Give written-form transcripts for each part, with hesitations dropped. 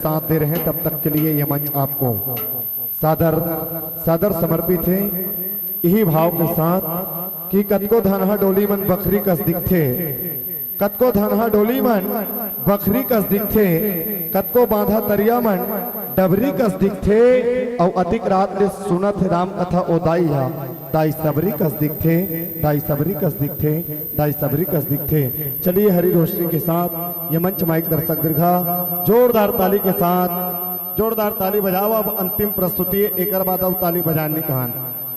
साथ दे रहे हैं तब तक के लिए यह मंच आपको सादर सादर समर्पित है। यही भाव के साथ कि कतको धनहा डोली मन बकरी कस दिखथे, कतको धनहा डोली मन बकरी कस दिखथे, कतको बांधा तरिया मन डबरी कस दिखथे और अधिक रात ले सुनत राम कथा ओ दाई हा दाई सबरी कस दिखथे, दाई सबरी कस दिखथे, दाई सबरी कस दिखथे। चलिए हरी रोशनी के साथ ये मंच माइक दर्शक दीर्घा जोरदार ताली के साथ जोरदार ताली बजाओ। अब अंतिम प्रस्तुति एक बाद अब ताली बजाने कहान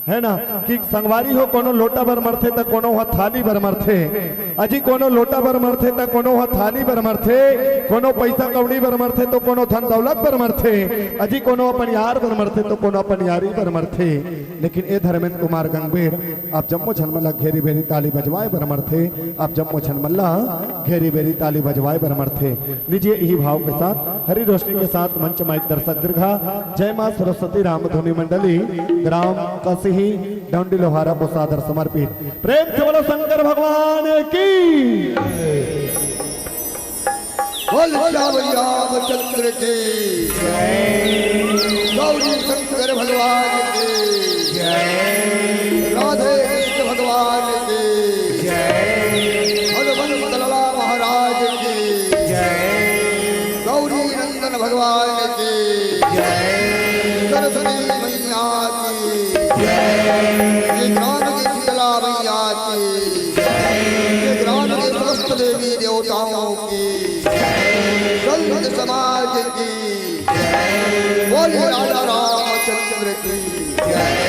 है ना कि संगवारी हो कोनो लोटा बर मरथे त कोनो ह थाली बर मरथे, अजी कोनो लोटा बर मरथे त कोनो ह थाली बर मरथे, कोनो पैसा कौड़ी बर मरथे तो कोनो धन दौलत बर मरथे, अजी कोनो अपन यार बर मरथे तो कोनो अपन यारी बर मरथे। लेकिन ए धर्मेंद्र कुमार गंगबेर आप जम्मो छनमल्ला घेरी बेरी ताली बजवाए बर मरथे, आप जम्मो छनमल्ला घेरी बेरी ताली बजवाए बर मरथे। लीजिए यही भाव के साथ हरी रोशनी के साथ मंच माइक दर्शक दीर्घा जय मां सरस्वती रामधुनी मंडली ग्राम कसी ही डंडी लोहारा को सादर समर्पित। प्रेम से बोलो शंकर भगवान की बोल रामचंद्र की जय, गौरी शंकर भगवान की जय, राधे कृष्ण भगवान की जय, हनुमंत लाला महाराज की जय, गौरी नंदन भगवान की जय, सरस्वती मैया की जय, ग्राम की शीतला मैया की जय, ग्राम के समस्त देवी देवताओं की जय, संत समाज की जय, बोलिए राजा रामचंद्र की जय।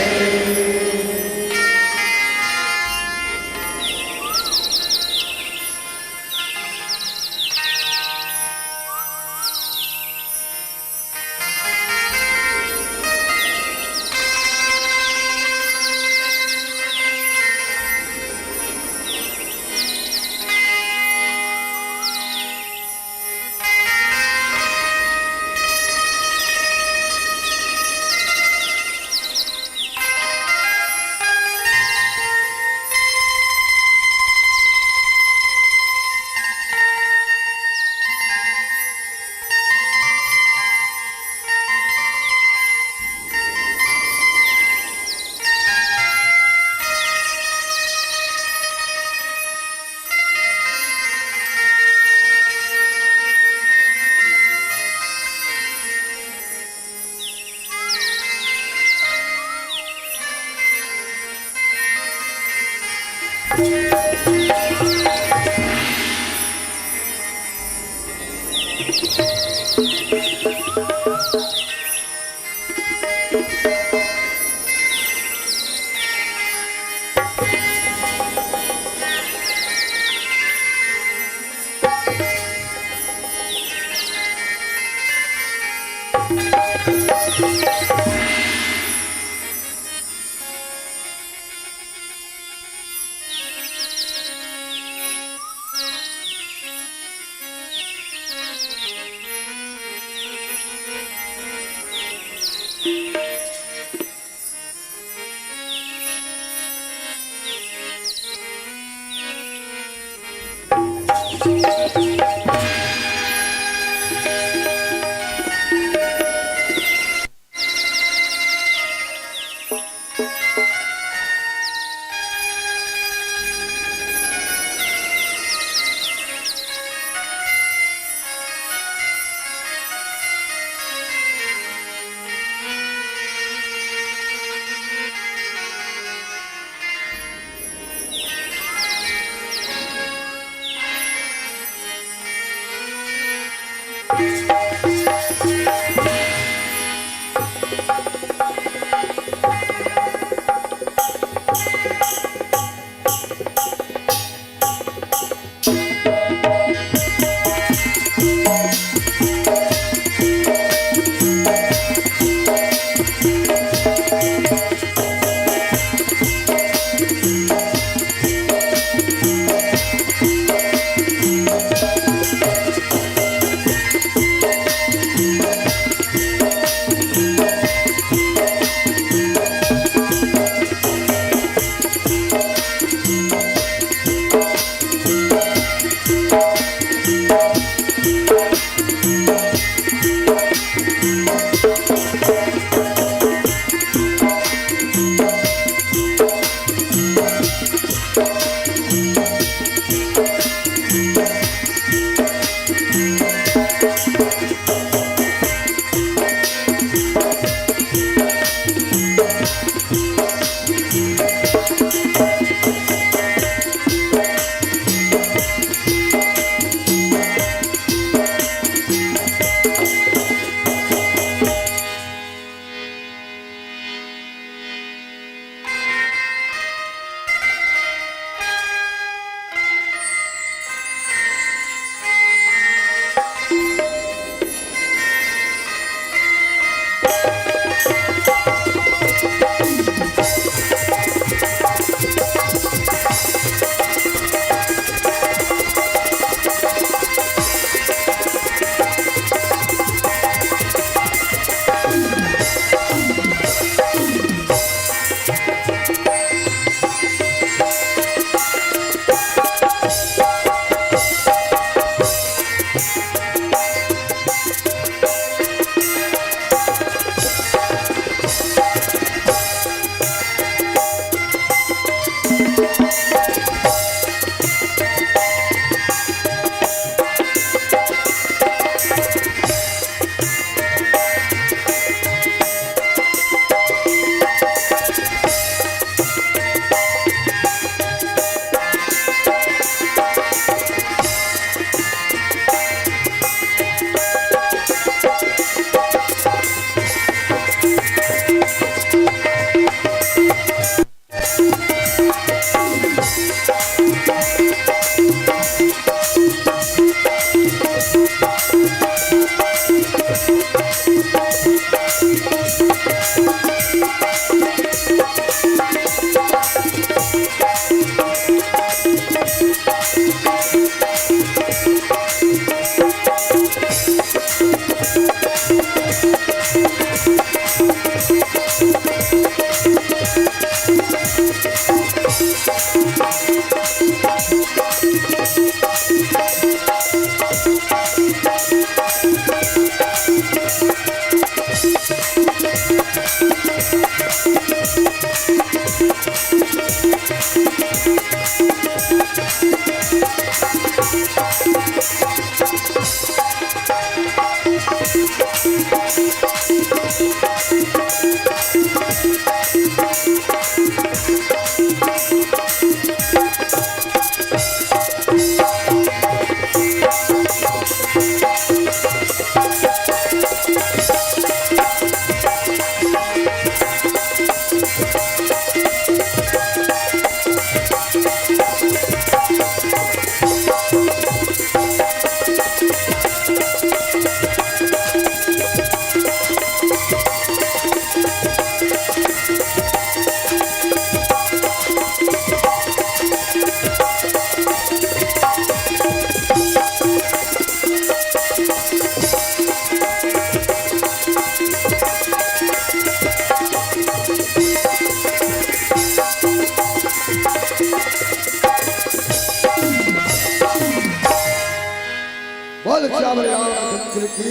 बोल श्यामल रामचंद्र की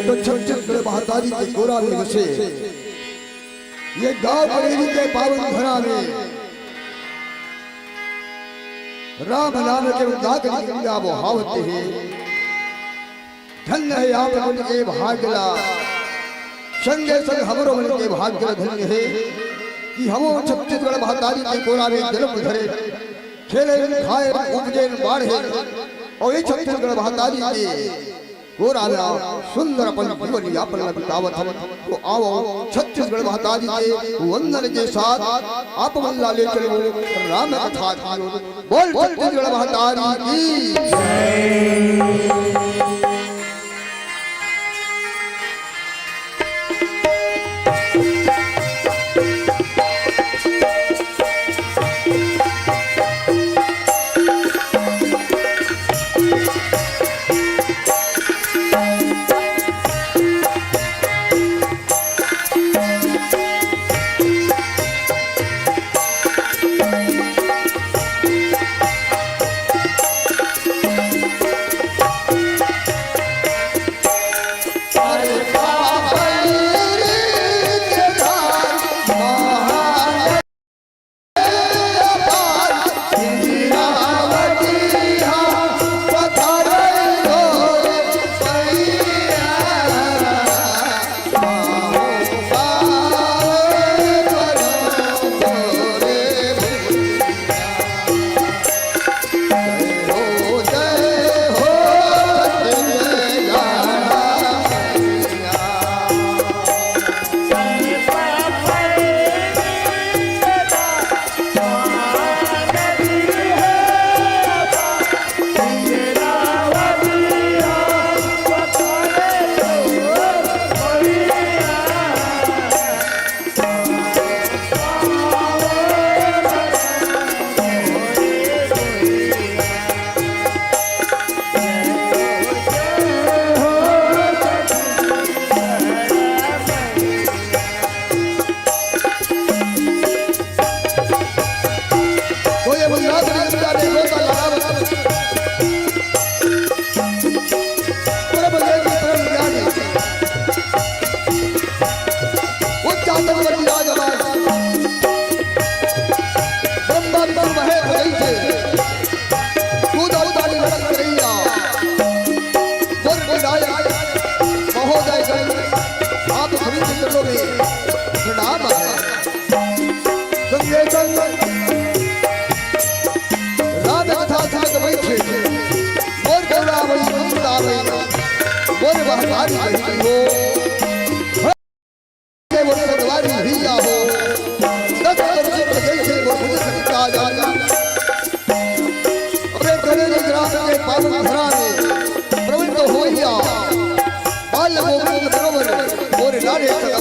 तो छत्तीसगढ़ महातारी के गोरा में बसे ये गांव बरेली के पावन घरा में राम नाम के उदागरी गंगा वो हावते हैं। धन्य है आप मन के भाग्यला संगे संग हमरो मन के भाग्य धन्य है कि हमो छत्तीसगढ़ महातारी के गोरा में जन्म धरे खेले खाए उपजे बाढ़े और ये छत्तीसगढ़ महातारी के गोरा में सुंदर अपन जीवन यापन बितावत हम तो आओ छत्तीसगढ़ महातारी के वंदन के साथ आप मल्ला ले चलो राम कथा बोल छत्तीसगढ़ महातारी की जय।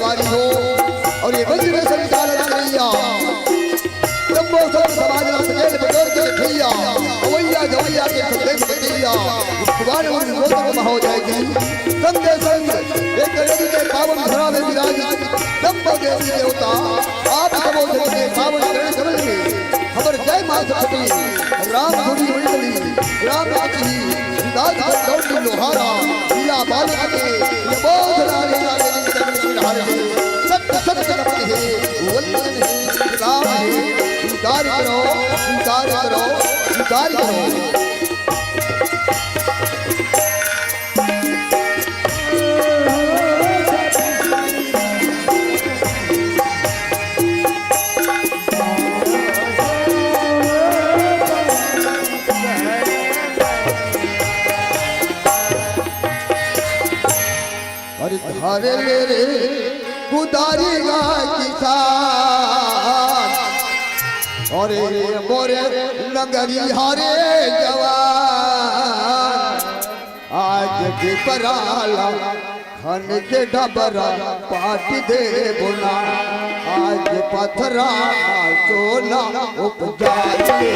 और ये मंदिर में संचालन करिया तब्बो सब समाज ना सकेल बदौर के खैया अवैया जवैया के संदेश दिया तुम्हारे मन रोज हो जाएगी संगे संग एक नदी के पावन धरा में विराज तब्बो देवी देवता आप सबो के पावन चरण कमल में खबर जय मां सरस्वती राम धुनी मंडली राम आती दास दौड़ लोहारा दिया बालक के ये बोध लाले लाले चरण हारे सत्य सत्य नमन है वंदन है राम है स्वीकार करो स्वीकार करो स्वीकार करो अरे धारे मेरे कुदारी गा किसान और मोरे नगरी हारे जवान आज भी पराला खन के डबरा पाट दे बुना आज पथरा सोना उपजाए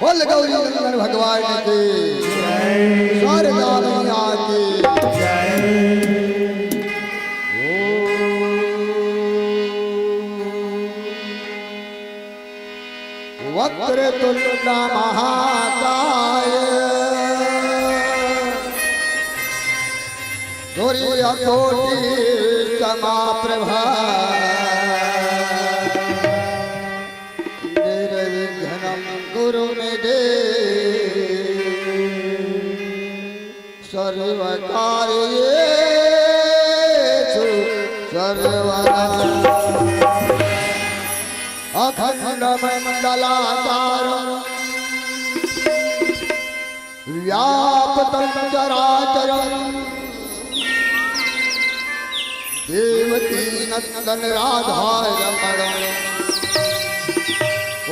बोल गौरी नंदन भगवान की शारदा मैया की वक्रतुंड महाकाय सूर्यकोटि समाप्रभा निर्विघ्नं कुरु मे सर्वकार्येषु सर्वदा अखण्डमण्डलाकारं व्याप्तं चराचरं देवकी नंदन राधा रमण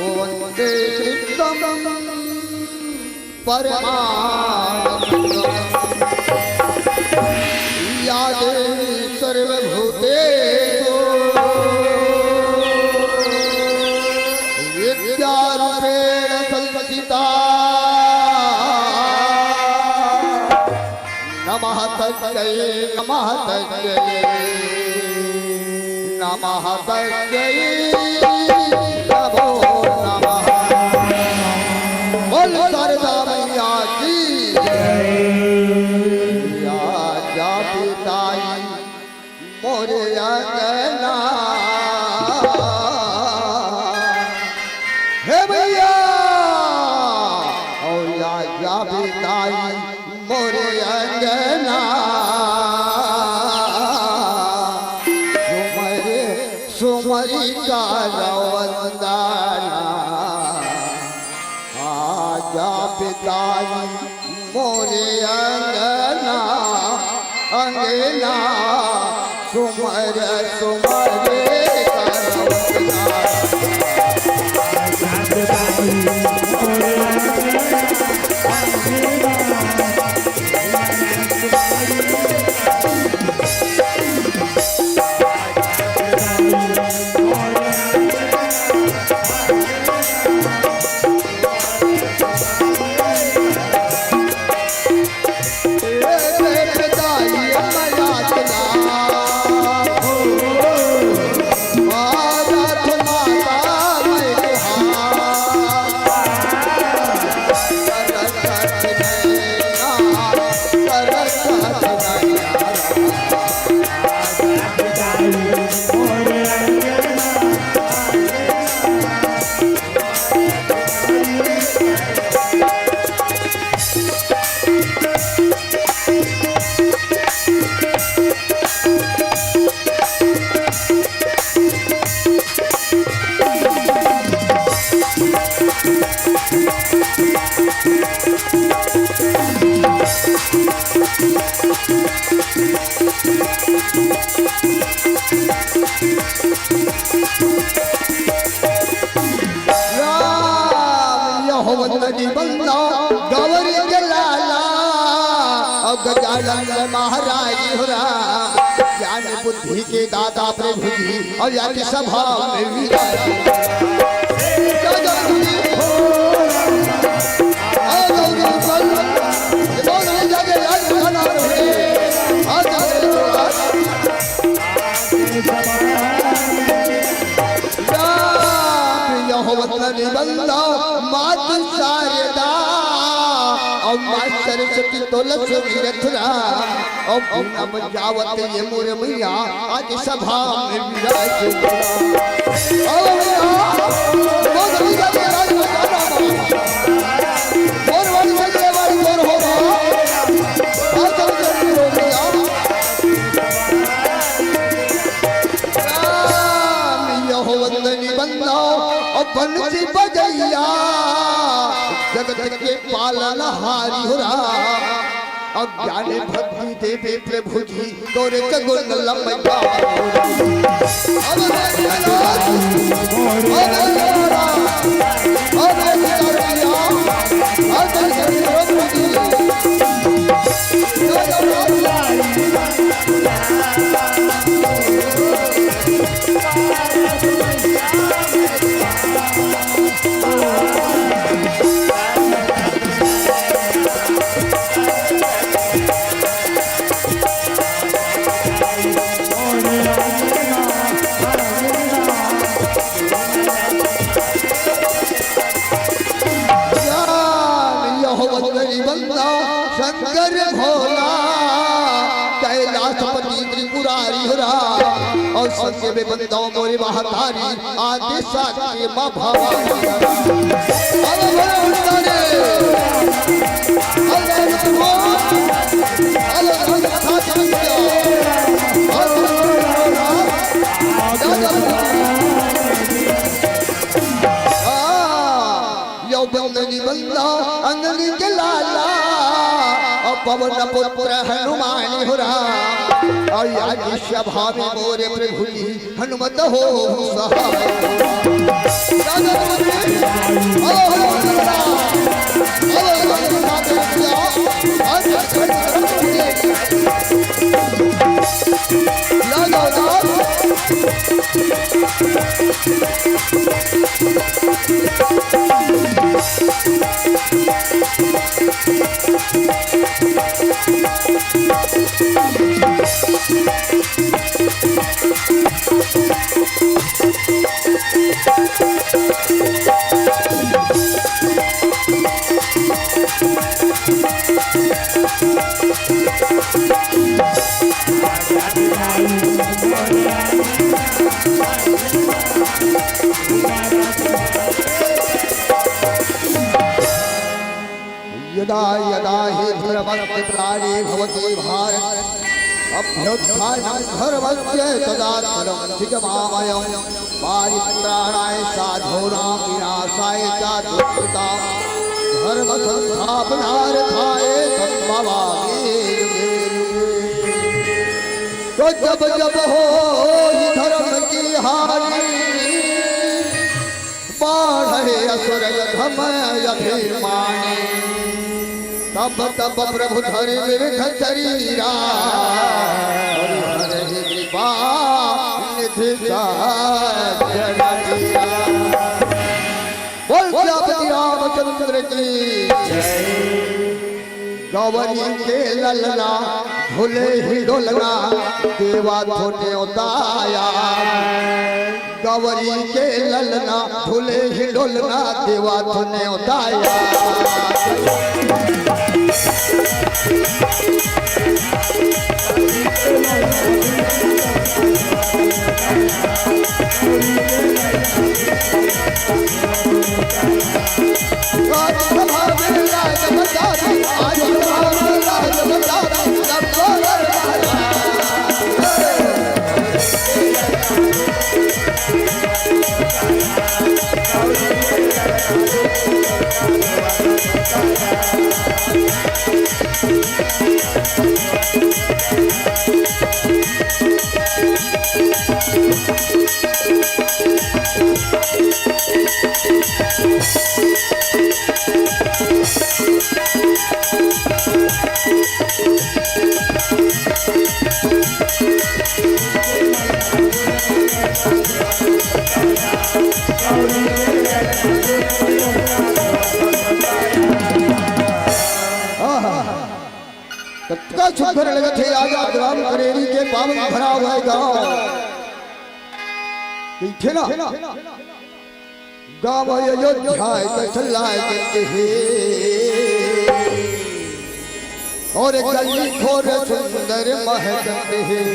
वंदे कृष्णं परमानन्दं या देवी सर्वभूतेषु विद्यारूपेण संस्थिता नमः तस्यै नमः तस्यै नमः तस्यै नमो नमः। बोल शारदा मैया की या पिताई मोरे अंगना हे भैया ओ या पिताई मोरे अंगना सुमरी का रवंदाना आजा पिताई मोरे अंगना अंगना सुमर सुमरे का गौरी के लाला गजानन महाराज हुरा ज्ञान बुद्धि के दाता प्रभु जी और यानी सभा में विराजी मात शारदा और मात सरस्वती तुलसी रथुरा और नम जावत ये मोर मैया आज सभा में विराजे बंसी बजैया जगत के पालन हारी हुरा अज्ञान भक्ति देवे प्रभु जी तोरे गुण लंबा शंकर भोला कैलाशपति त्रिपुरारी हुरा और संग में बंदाओ मोरे महातारी आदि साथी माँ भवानी बंदा अंगनी के लाला पवन पुत्र हनुमान हुरा और आज सभा में मोरे प्रभु जी हनुमत हो सहाय यदा यदा हि धर्मस्थितानि भवति भारत अभ्युत्थानं धर्मस्य तदात्मनं धिक्मामयं पारित्राणाय साधूनां विनाशाय च दुष्कृतां धर्म संस्थापनार्थाय संभवामि तो जब जब हो धर्म की हानि बाढ़े असुर धमय अभिमानी तब तब प्रभु धरि विविध शरीरा हरि कृपा निधि बोल सियापति रामचंद्र की गौरी के ललना भूले ही डोलना देवा धोने उताया गौरी के ललना भूले ही डोलना देवा धोने उताया तत्का सुखर लगत है आजा ग्राम करेरी के पावन भरा हुआ गांव थे ना गांव अयोध्या के चलाए करते हैं और गली खोर सुंदर महकते हैं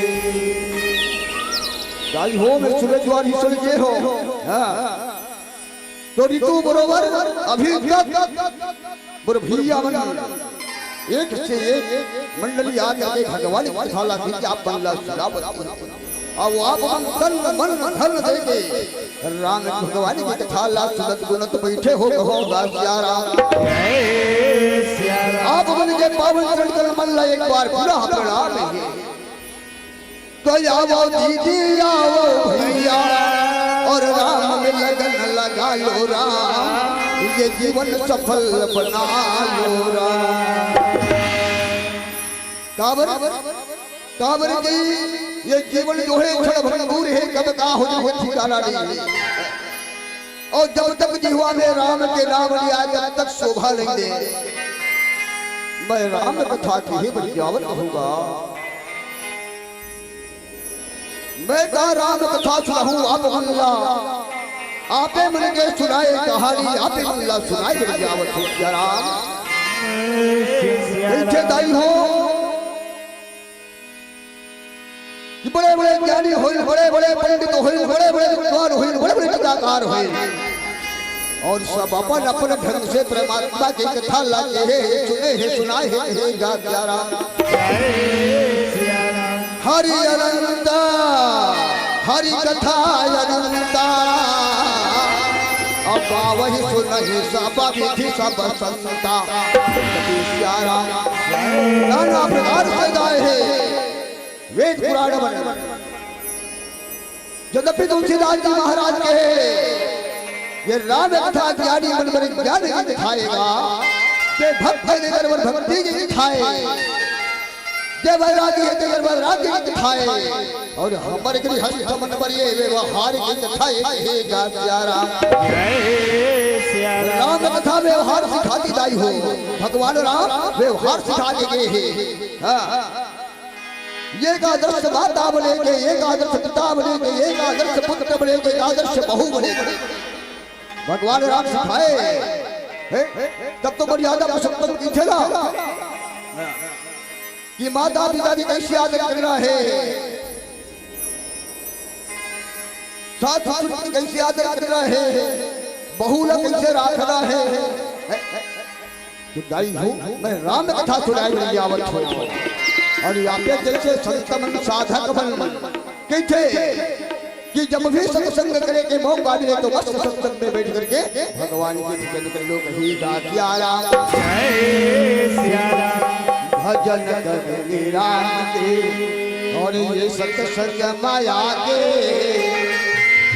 गाई हो में सूरज वाली सुन के हो तो ऋतु बरोबर अभी बुरभिया मन एक से एक मंडली आकर के भगवान की कथा की आप बल्ला शराब अब आप तन मन धन देके राम भगवान की कथा ला सुनत गुणत बैठे हो सिया राम आप मन के पावन चरण कर मन ला एक बार पूरा प्रणाम है तो आओ दीदी आओ भैया और राम में लगन लगा लो राम ये जीवन सफल बना लो राम काबर की ये जीवन जो है क्षण भंगूर है कब का हो जो ठिकाना नहीं और जब तक जीवा में राम के नाम लिया जब तक शोभा नहीं दे मैं राम कथा की ही बजावत कहूंगा मैं का राम कथा सुनाऊं आप अल्लाह आपे मन के सुनाए कहानी आपे अल्लाह सुनाए बजावत हो या राम पीछे दाई हो बड़े बड़े ज्ञानी होइल बड़े बड़े पंडित होइल बड़े बड़े विद्वान होइल बड़े बड़े कथाकार होइल और सब अपन अपन ढंग से परमात्मा की कथा लाके है सुने है सुनाए है गा प्यारा हरि अनंता हरि कथा अनंता अब वही सुनहि सब विधि सब संता प्यारा नाना प्रकार से गाए है वेद पुराण यद्यपि तुलसीदास जी महाराज के ये राम कथा ज्ञानी मन में ज्ञान की दिखाएगा, जे भक्त है तेरे मन भक्ति की दिखाए, जे वैरागी है तेरे वैरागी की दिखाए, और हमारे के हस्त मन पर ये व्यवहार की दिखाए हे गात्यारा। राम कथा व्यवहार सिखाती दाई हो, भगवान राम व्यवहार सिखा के हैं। हाँ, एक आदर्श माता बनेंगे, एक आदर्श पिता बनेंगे, एक आदर्श पुत्र बनेंगे, एक आदर्श बहू बनेंगे। भगवान राम सिखाए तब तो मर्यादा पुरुषोत्तम की थे ना कि माता पिता की कैसे आदर करना है, साथ ससुर की कैसे आदर करना है, बहू ला कैसे रखना है। तो दाई हूँ मैं राम कथा सुनाई मेरी आवत हो, और यहाँ पे जैसे संत मन साधक मन कहते कि जब भी सत्संग करे के मौका मिले तो बस सत्संग में बैठ करके भगवान के भजन कर लो। कहीं गात्यारा भजन कर राम के, और ये सत्संग माया के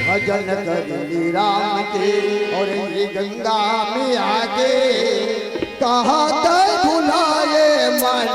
भजन कर राम के, और ये गंगा में आके कहाँ तक भुलाए मन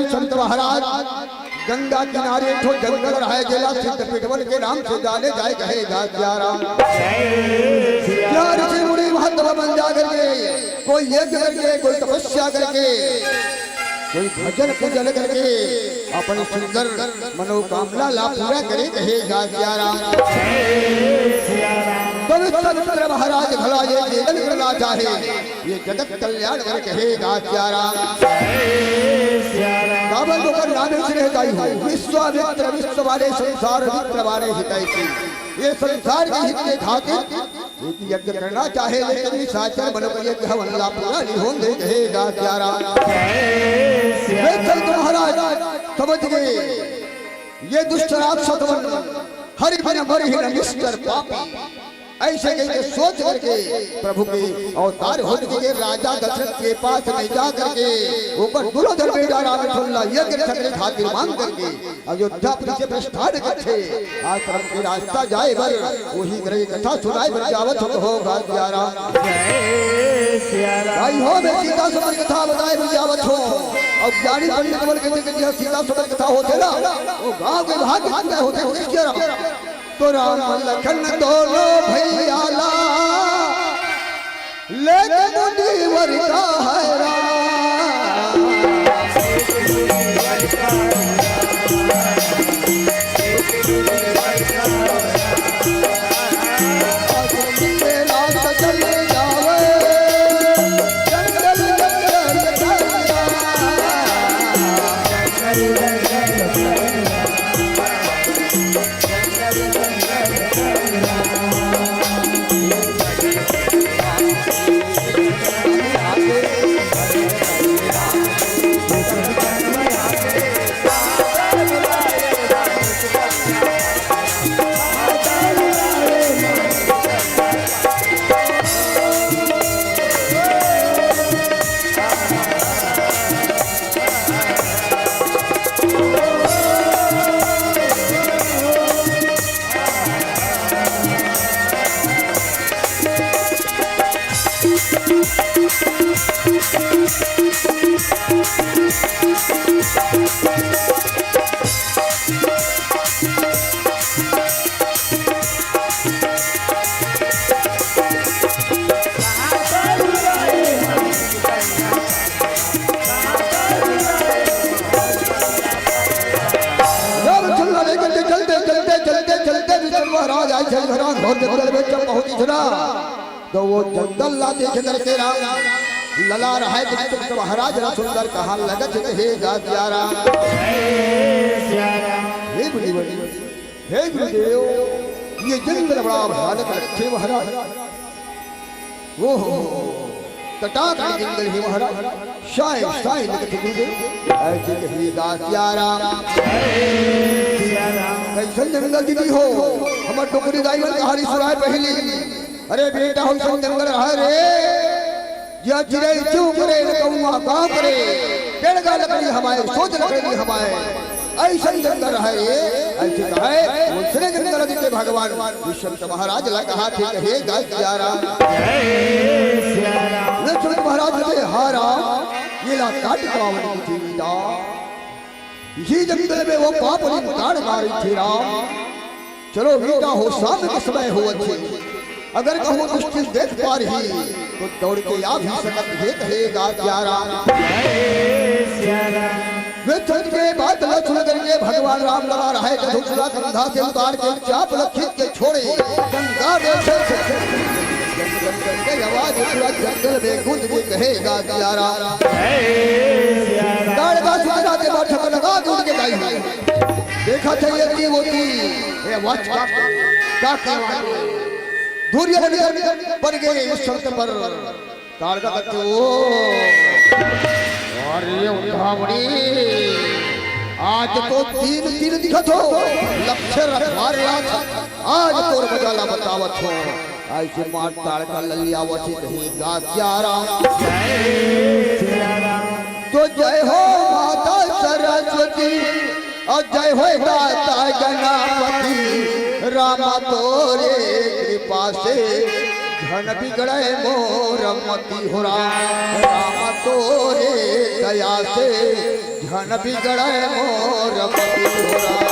संत महाराज गंगा किनारे ठो जंगल रहे गेला सिद्ध पिटवल के नाम से जाने जाए कहे गात्यारा। ऋषि मुनि महत्व बन जा करके, कोई यज्ञ करके, कोई तपस्या करके, कोई भजन पूजन करके अपनी सुंदर मनोकामना ला पूरा करे कहे गात्यारा। पवित्र महाराज भला ये निधन करना चाहे, ये जगत कल्याण कर कहे गात्यारा। काबल को कर नाम से रहताई हो, विश्वामित्र विश्व वाले संसार मित्र वाले हितैषी, ये संसार के हित के खातिर यज्ञ करना चाहे, लेकिन साचर बन पर यज्ञ हवनला पूरा नहीं होंगे कहे गात्यारा। महाराज समझ गए ये दुष्ट राक्षस हरि बन मरि न मिस्टर पापी, ऐसे करके सोच करके प्रभु के अवतार हो चुके राजा दशरथ के पास नहीं जा करके ऊपर दुर्योधन बेटा रामचंद्र यज्ञ करने खातिर मांग करके अयोध्या से प्रस्थान करते आश्रम के रास्ता जाए बर वही ग्रह कथा सुनाए बर जावत हो गात्यारा। भाई हो मैं सीता सबर कथा बताए बर जावत हो, और ज्ञानी पंडित बोल के सीता सबर कथा होते ना वो गांव के भाग होते तो राम लखन दोनों भैया ला लेके मुंडीवर का है Thank you. घोर जंगल में जब पहुंची थी ना तो वो जंगल ला देख करके राम लला रहा है तो महाराज ना सुंदर कहा लगत हे गातियारा हे गुरुदेव ये जंगल बड़ा भयानक रखे महाराज वो तटाक जंगल है महाराज शाय लगत गुरुदेव ऐसे कही गातियारा कैसे जंगल दीदी हो हमर टोकरी दाई वाली कहानी सुनाए पहली अरे बेटा हम सब जंगल रहा रे या चिड़ै क्यों करे कौआ कहाँ करे पेड़ का लकड़ी हमारे सोच लकड़ी हमारे ऐसा जंगल है ये ऐसे कहा है दूसरे जंगल के भगवान विश्वनाथ महाराज ला कहा थे हे गातियारा विश्वनाथ महाराज ने हारा ये ला काट कावड़ की थी इसी जंगल में वो पापड़ी काट मारी थी राम चलो बेटा हो शाम के समय हो अच्छे अगर कहूँ मुश्किल देख पा रही तो दौड़ के आ भी सकत है कहेगा ग्यारा वे चल के बात ल सुन करके भगवान राम लगा रहा है धनुषा कंधा से उतार के चाप खींच के छोड़े गंगा के आवाज पूरा जंगल में गूंज के कहेगा ग्यारा दाढ़ का सुना के बैठक लगा गूंज के गाई देखा चाहिए कि वो ये वॉच का धूरिया पर गए इस शब्द पर ताड़का करते ओ अरे उठावड़ी आज तो तीन दिखत हो लक्ष्य रखवार आज तोर बजाला बतावत हो ऐसे मार ताड़का ललिया वसी नहीं गातियारा तो जय हो माता सरस्वती और जय हो माता गणपति रामा तोरे कृपा से धन बिगड़े मोर मती हो रामा तोरे दया से धन बिगड़े मोर मती हो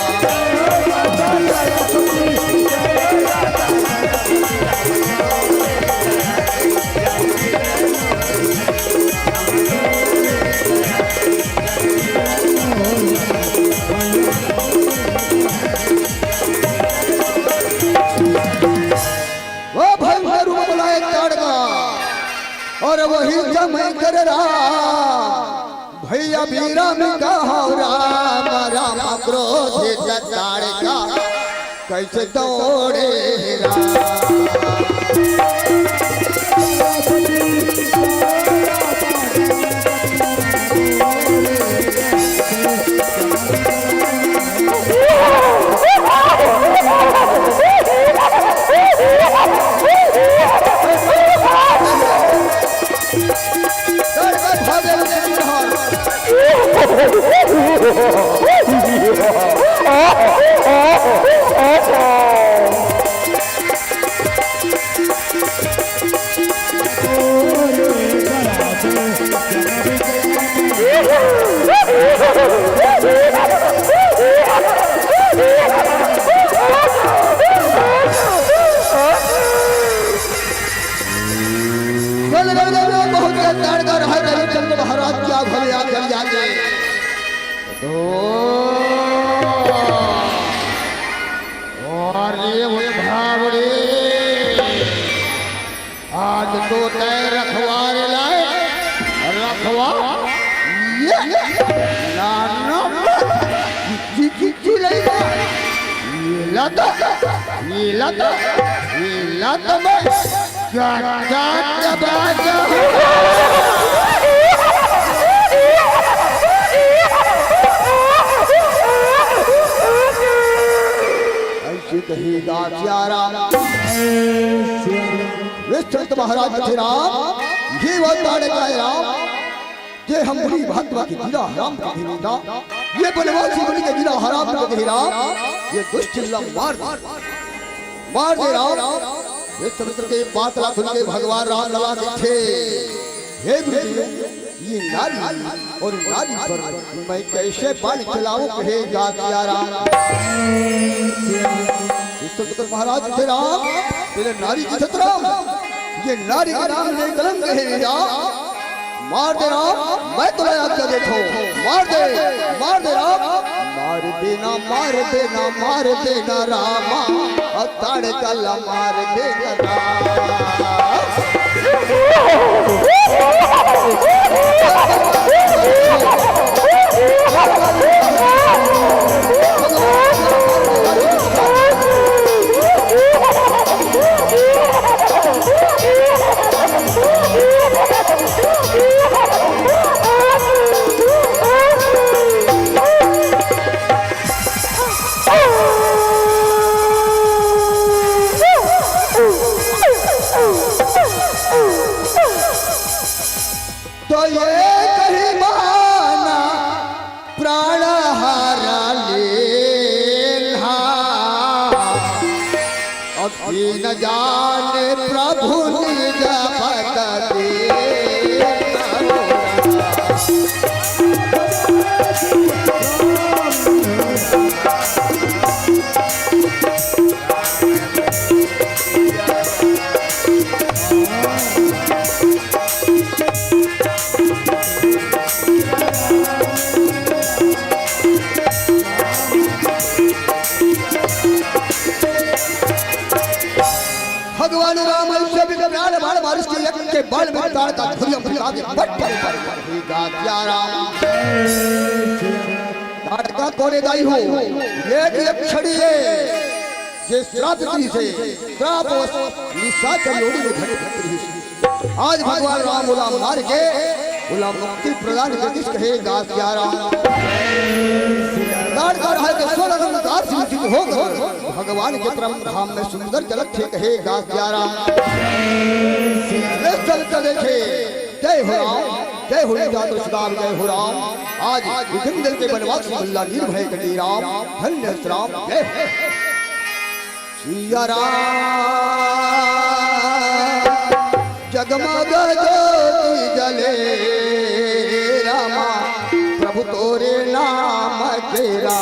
और वही जमै कर राम भैया बीरा में कहा राम राम क्रोध जताड़का कैसे दौड़े महाराज क्या भले आकर जाते और ये भावड़े आज तो तय रखवार लाए रखवा ये लत में कहेगा प्यारा विश्वनाथ महाराज थे राम ये वो ताड़े का राम ये हम बड़ी भागवा की गिरा हराम का धीरा ये बनवासी बनी के गिरा हराम का धीरा ये दुष्ट मार दे राम विश्वनाथ के 5 लाख के भगवान राम लगा के थे हे गुरुदेव ये नारी और नारी पर मैं कैसे पानी खिलाऊं कहेगा प्यारा विश्वनाथ महाराज थे राम तेरे नारी की सतराम ये नारी का नाम ले कलंक है मेरा मार दे राम मैं तुम्हें आज्ञा देता हूं मार दे राम मार मार देना रामा और तड़कल मार देना रामा। तो ये कहीं माना प्राण हारा लेना और न जाने प्रभु निज पद भगवान राम से भी प्राण बाण बारिश के यज्ञ के बाण में ताड़ का धुरियम फुला के बट पर ही गाया राम ताड़ का कोने दाई हो एक छड़ी है ये श्राप दी से श्राप निशाचर लोड़ी में घटे भक्ति आज भगवान राम गुलाम मार के गुलाम मुक्ति प्रदान के किस कहे गाया राम ताड़ है कि सोलह रंगदार सिंह होकर भगवान के परम धाम में सुंदर झलक थे कहे गाया राम चल कर देखे जय हो राम जय हो जातो सुदाम जय हो राम आज विभिन्न के बनवास अल्लाह निर्भय कटी राम धन्य राम जय सिया राम जगमग ज्योति जले रामा प्रभु तोरे नाम तेरा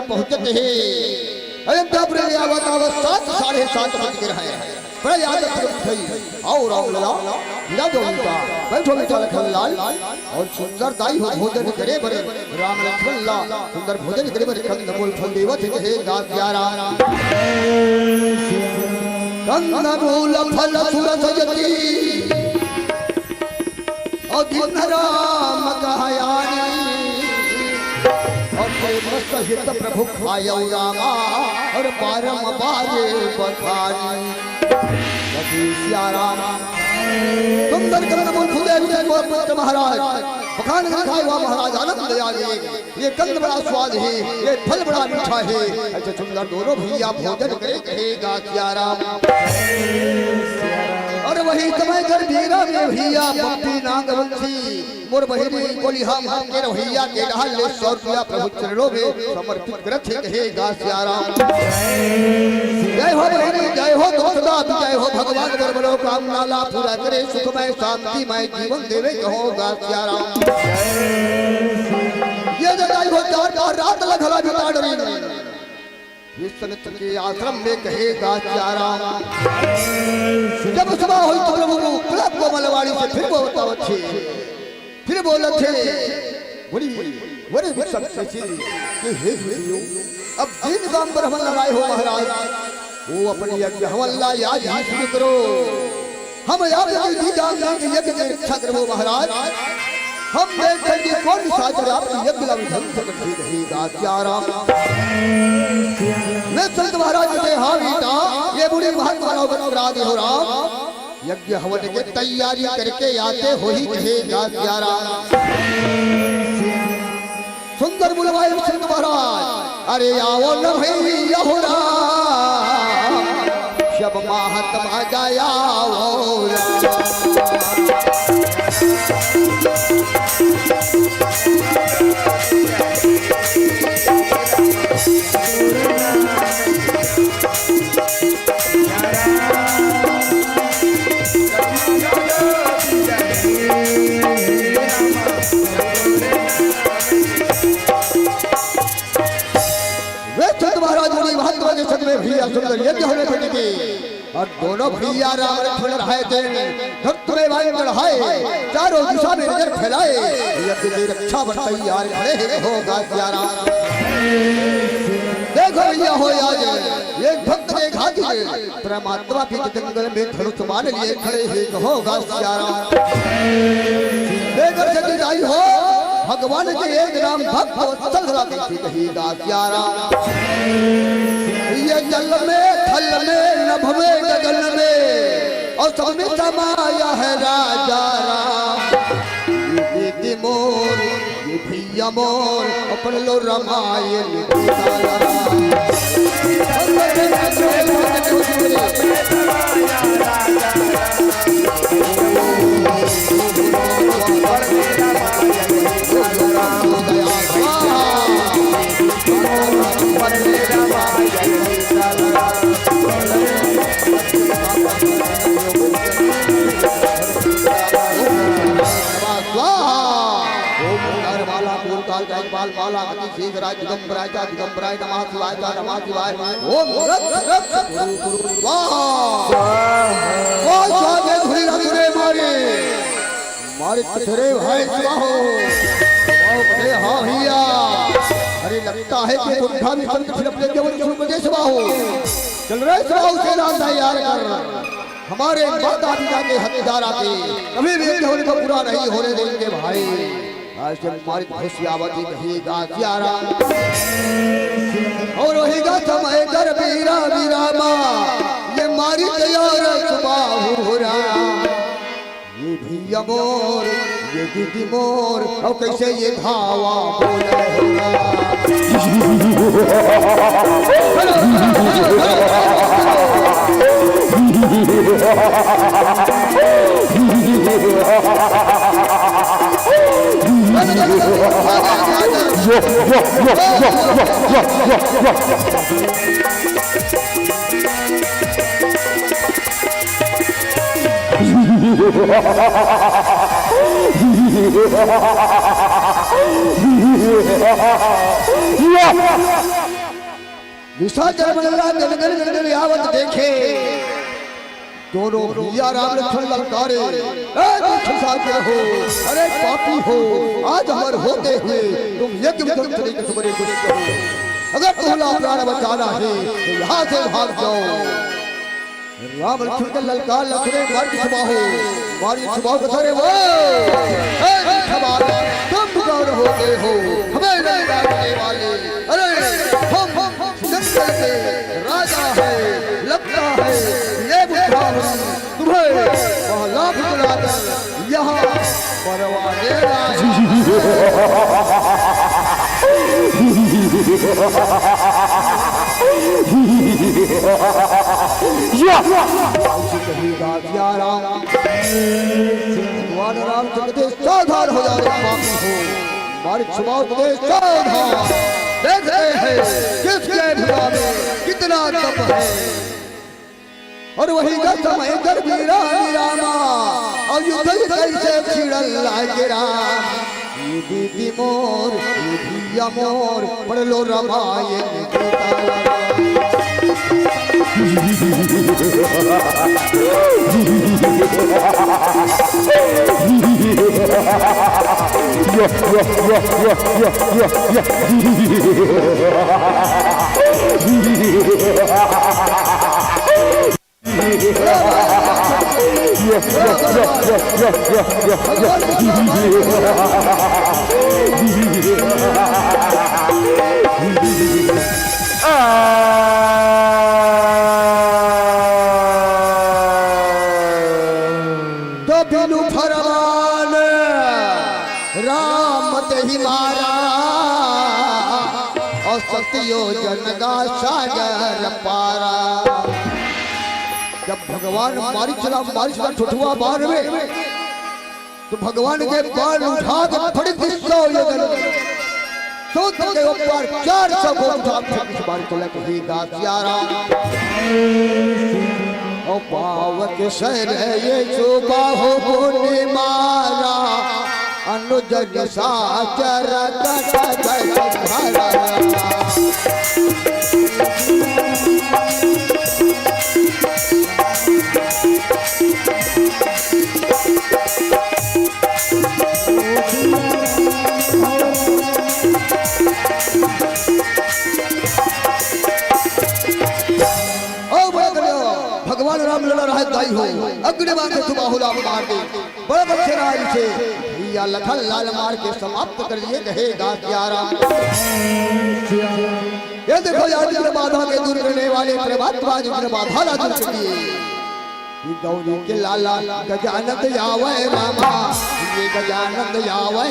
पहुंचते ही अयोध्या सात साढ़े सात बज के रहे और बैठो बेटा लखन लाल और सुंदर दाई हो भोजन करे बरे राम लक्ष्मण लाल सुंदर भोजन करे बरे कंद मूल फल देवत हे गाया राम कंद मूल फल सुरत जति और राम कहायानी हित प्रभु खायो रामा और पारम बारे बखानी राम सुंदर करण मूल खुदे पुत्र महाराज बखान खाए हुआ महाराज आनंद आगे ये कंद बड़ा स्वाद है ये फल बड़ा मीठा है ऐसे सुंदर दोनों भैया भोजन करे कहेगा क्या राम और वही समय कर भीरा में भैया पप्पी नागवंशी मोर बहिनी बोली हम के रवैया के डाल ले 100 रुपया प्रभु चरणों में समर्पित करत है कहे गाया राम जय हो बहिनी जय हो दोस्ता जय हो भगवान बरबरो कामना ला पूरा करे सुखमय शांतिमय जीवन देवे कहो गाया राम ये जगाई हो चार रात लगला बिता डरी विष्णु के आश्रम में कहे गाया राम जब सुबह हुई तो प्रभु को मलवाड़ी से फिर बोलता थे फिर बोले थे बड़ी बड़े सब सोचे कि हे गुरु अब जिन काम पर हम लगाए हो महाराज वो अपनी यज्ञ हवल्ला याद ही शुरू करो। हम आपकी दी जान के यज्ञ की रक्षा करो महाराज। हम देखें कि कौन सागर आपकी यज्ञ का विधन से करती रहेगा क्या राम। मैं संत महाराज के हावीता ये बुढ़ी महात्मा बरादी हो राम यज्ञ हवन के तैयारी करके आते हो ही कहेगा क्या राम। सुंदर बुलवाए संत महाराज अरे आओ न भैया हो राम शब महात्मा गया हो राम। भैया सुंदर यज्ञ होने पड़े थे और दोनों भैया राम लक्ष्मण रहे थे भक्त में वायु बढ़ाए चारों दिशा में नजर फैलाए यज्ञ की रक्षा पर तैयार खड़े होगा क्या राम। देखो भैया हो आज एक भक्त ने घाटी में परमात्मा के जंगल में धनुष मान लिए खड़े होगा क्या राम। देखकर सच्चाई हो भगवान के एक नाम भक्त चल रहा कहेगा क्या राम। ये जल में थल में नभ में गगन में और सब में समाया है राजा राम। ये दीदी मोर ये भैया मोर अपन लो रामायण बाल माला अति शीघ्र दिगंबराय दिगंबराय नमः शिवाय नमः शिवाय ओम रक्त गुरु वाह वाह स्वागे धुरी रतुरे मारे मारे तेरे भाई स्वाहो अरे हां भैया अरे लगता है कि उठा भी संत फिरपले केवल शुरू कर दे स्वाहो चल रे स्वाहो से नाम तैयार कर हमारे माता पिता के हथियार आके कभी भी होने को पूरा नहीं होने देंगे भाई। आज से हमारी खुशियावती कहेगा क्या राम और रहेगा समय कर बीरा बीरामा ये मारी तैयार सुबह हो राम। ये भी मोर ये दीदी मोर और कैसे ये धावा बोले निशाचर बलरा गगन गगन यावत देखे दोनों भैया राम लक्ष्मण ललकारे हो अरे पापी हो आज हमारे होते हुए तुम यज्ञ विध्वंस तरीके से बड़े दुष्ट हो। अगर तुम्हारा प्राण बचाना है तो यहाँ से भाग जाओ। राम लक्ष्मण के ललकार लखने मार की छुपा हो मारी छुपाओ कसरे वो तुम कौन होते हो हमें नहीं मारने वाले। अरे हम जंगल के राजा है लगता है ये बुझाओ तुम्हें पहला बुलाकर यहाँ परवाने राम चंद्र सावधान हो जाओ पापी हो मारी छुपाओ सावधान देख रहे हैं किसके भुआ में कितना तप है और वही का समय कर वीरा वीरामा और युद्ध कैसे छिड़ल लागे राम। ये दीदी मोर ये भैया मोर पढ़ लो रामायण गीता। तो बिनु फरमान राम ही मारा और सत्यो जनगा सागर पारा। जब भगवान मारी ठुठुआ बार में तो भगवान के बाल उठा के फड़क के ऊपर 400 को उठा के बाल को लेके ही गासियारा ओ पावक सर ये चुबा हो ने मारा अनुजन साचर कट धारा। भगवान राम लड़ा रहा दाई हो अग्नि मांगे तुम बाहुला मार दे बड़े बच्चे राज से या लखन लाल मार के समाप्त कर दिए कहेगा प्यारा। ये देखो यार जितने बाधा के दूर करने वाले परमात्मा जितने बाधा ला दूर कर दिए गौरी के लाला गजानंद यावे रामा ये गजानंद यावे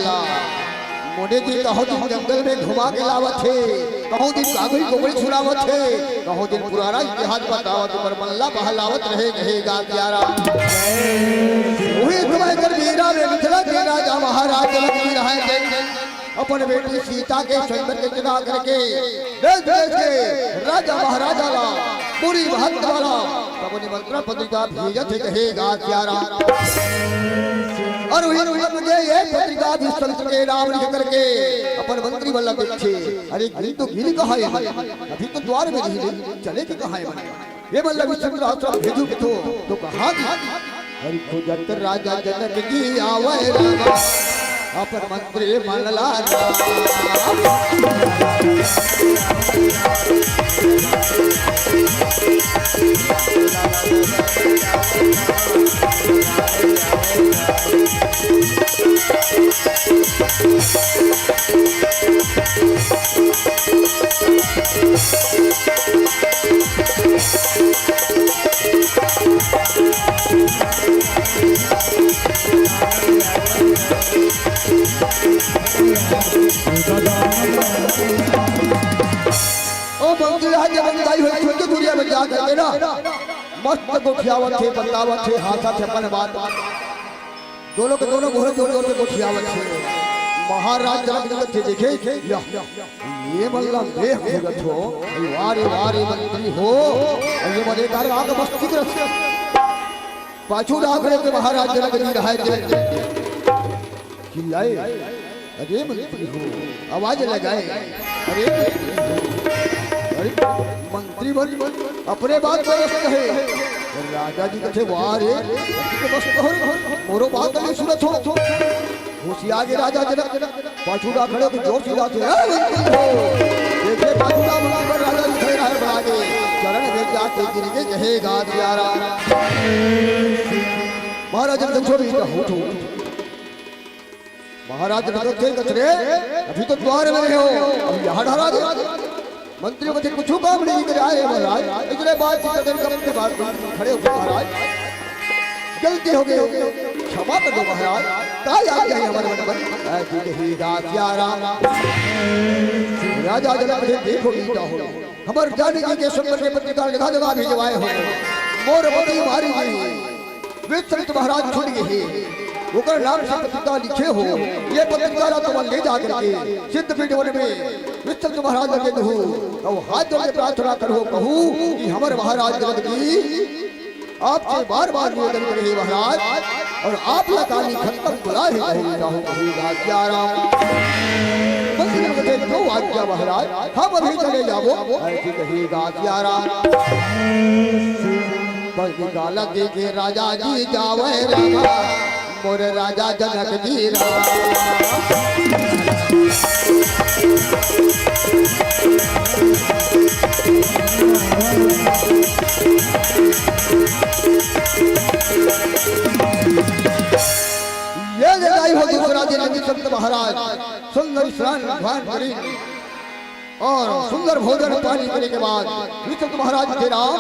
मोने जी कहो दिन जंगल में घुमा के लावत थे कहो दिन कागज गोबड़ी छुड़ावत थे कहो दिन पुराना इतिहास बतावत पर मल्ला बहलावत रहे कहेगा प्यारा। वही तुम्हें कर वीरा में मिथिला के राजा महाराज जनक जी रहे अपन बेटी सीता के स्वयंवर के जगा करके देश देश के राजा महाराजा ला पूरी महत्व वाला तब निमंत्रण पत्रिका भेजत कहेगा प्यारा। और मुझे ये पत्रिका भी संत के नाम लिख करके अपन मंत्री वाला देखे अरे गिल तो गिल कहा है अभी तो द्वार में नहीं चले कि कहा है ये वल्लभ चंद्र आश्रम भेजू तो कहा हरि खुजत राजा जनक की आवे रामा अपन मंत्री मनला दुनिया में जा करके ना मस्त गोठियावत थे बतावत थे हाथा थे अपन बात दोनों के दोनों घोड़े जोड़ जोड़ के गोठियावत थे। महाराज जनक थे देखे ये मतलब देह भगत हो वारे वारे मंत्री हो ये बड़े कार आगे मस्ती कर पाछू डाकरे के महाराज जनक जी रहे थे चिल्लाए अरे मंत्री हो आवाज लगाए। अरे मंत्री बन अपने बात पर बस कहे राजा जी कथे वाह रे बस कहो मोरो बात नहीं सुनत हो होशी आगे राजा जनक पाछूड़ा खड़े को जोर सीधा से देखे पाछूड़ा बुला कर राजा जी खड़े रहे बना चरण में जाके गिर के कहेगा प्यारा महाराज ने छोड़ी उठो महाराज ने कचरे अभी तो द्वार में हो अब यहाँ ढाला दे मंत्री को कुछ काम नहीं कर आए महाराज इतने बात के बाद खड़े हो महाराज गलती हो गई क्षमा कर दो महाराज काय आ गया हमारे मन पर ऐसी कहेगा प्यारा राजा जनक ने देखो ईटा हो हमारे जाने के सुंदर के पत्रिका जगह जगह भिजवाए हो मोरवती मारी गई विश्वमित्र महाराज छूट गए होकर नाम से पत्रिका लिखे हो ये पत्रिका तुम ले जा करके सिद्ध पीठ वन में विश्वमित्र महाराज लगे हो तो हाथ जोड़ के प्रार्थना करो कहूँ कि हमारे महाराज जनक जी आपसे बार बार निवेदन करे महाराज और आप लकानी खत्म बुला ही कहेगा क्या राम मंत्री ने दो आज्ञा महाराज हम अभी चले जाओ ऐसे कहेगा क्या राम बस निकाला देखे राजा जी जावे रामा मोरे राजा जनक जी ये जगाई हो दूसरा दिन संत महाराज सुंदर स्नान ध्यान करी और सुंदर भोजन पानी करने के बाद विश्व महाराज के राम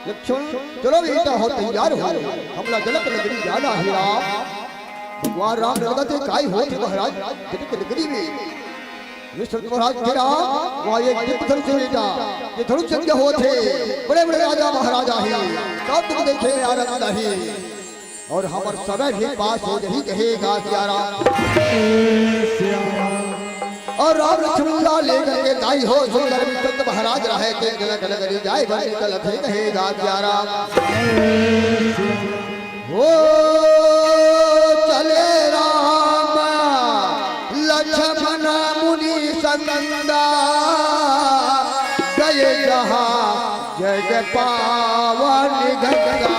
लक्ष्मण चलो बेटा हो तैयार हो हमला जनक नगरी जाना है राम भगवान राम लगते काय होते महाराज जनक नगरी में विश्व महाराज के राम वहाँ एक दिव्य धनुष बेटा ये धनुष यज्ञ होते बड़े बड़े राजा महाराजा ही तब तुम देखे आनंद ही और हमारे समय भी पास हो यही कहेगा क्या राम और राम लक्ष्मण लेकर के दाई हो सुंदर विश्व महाराज रहे थे जनक नगरी जाए बने कल कहेगा क्या राम हो चले राम लक्ष्मण मुनि संगंदा गए जहाँ जय पावन गंगा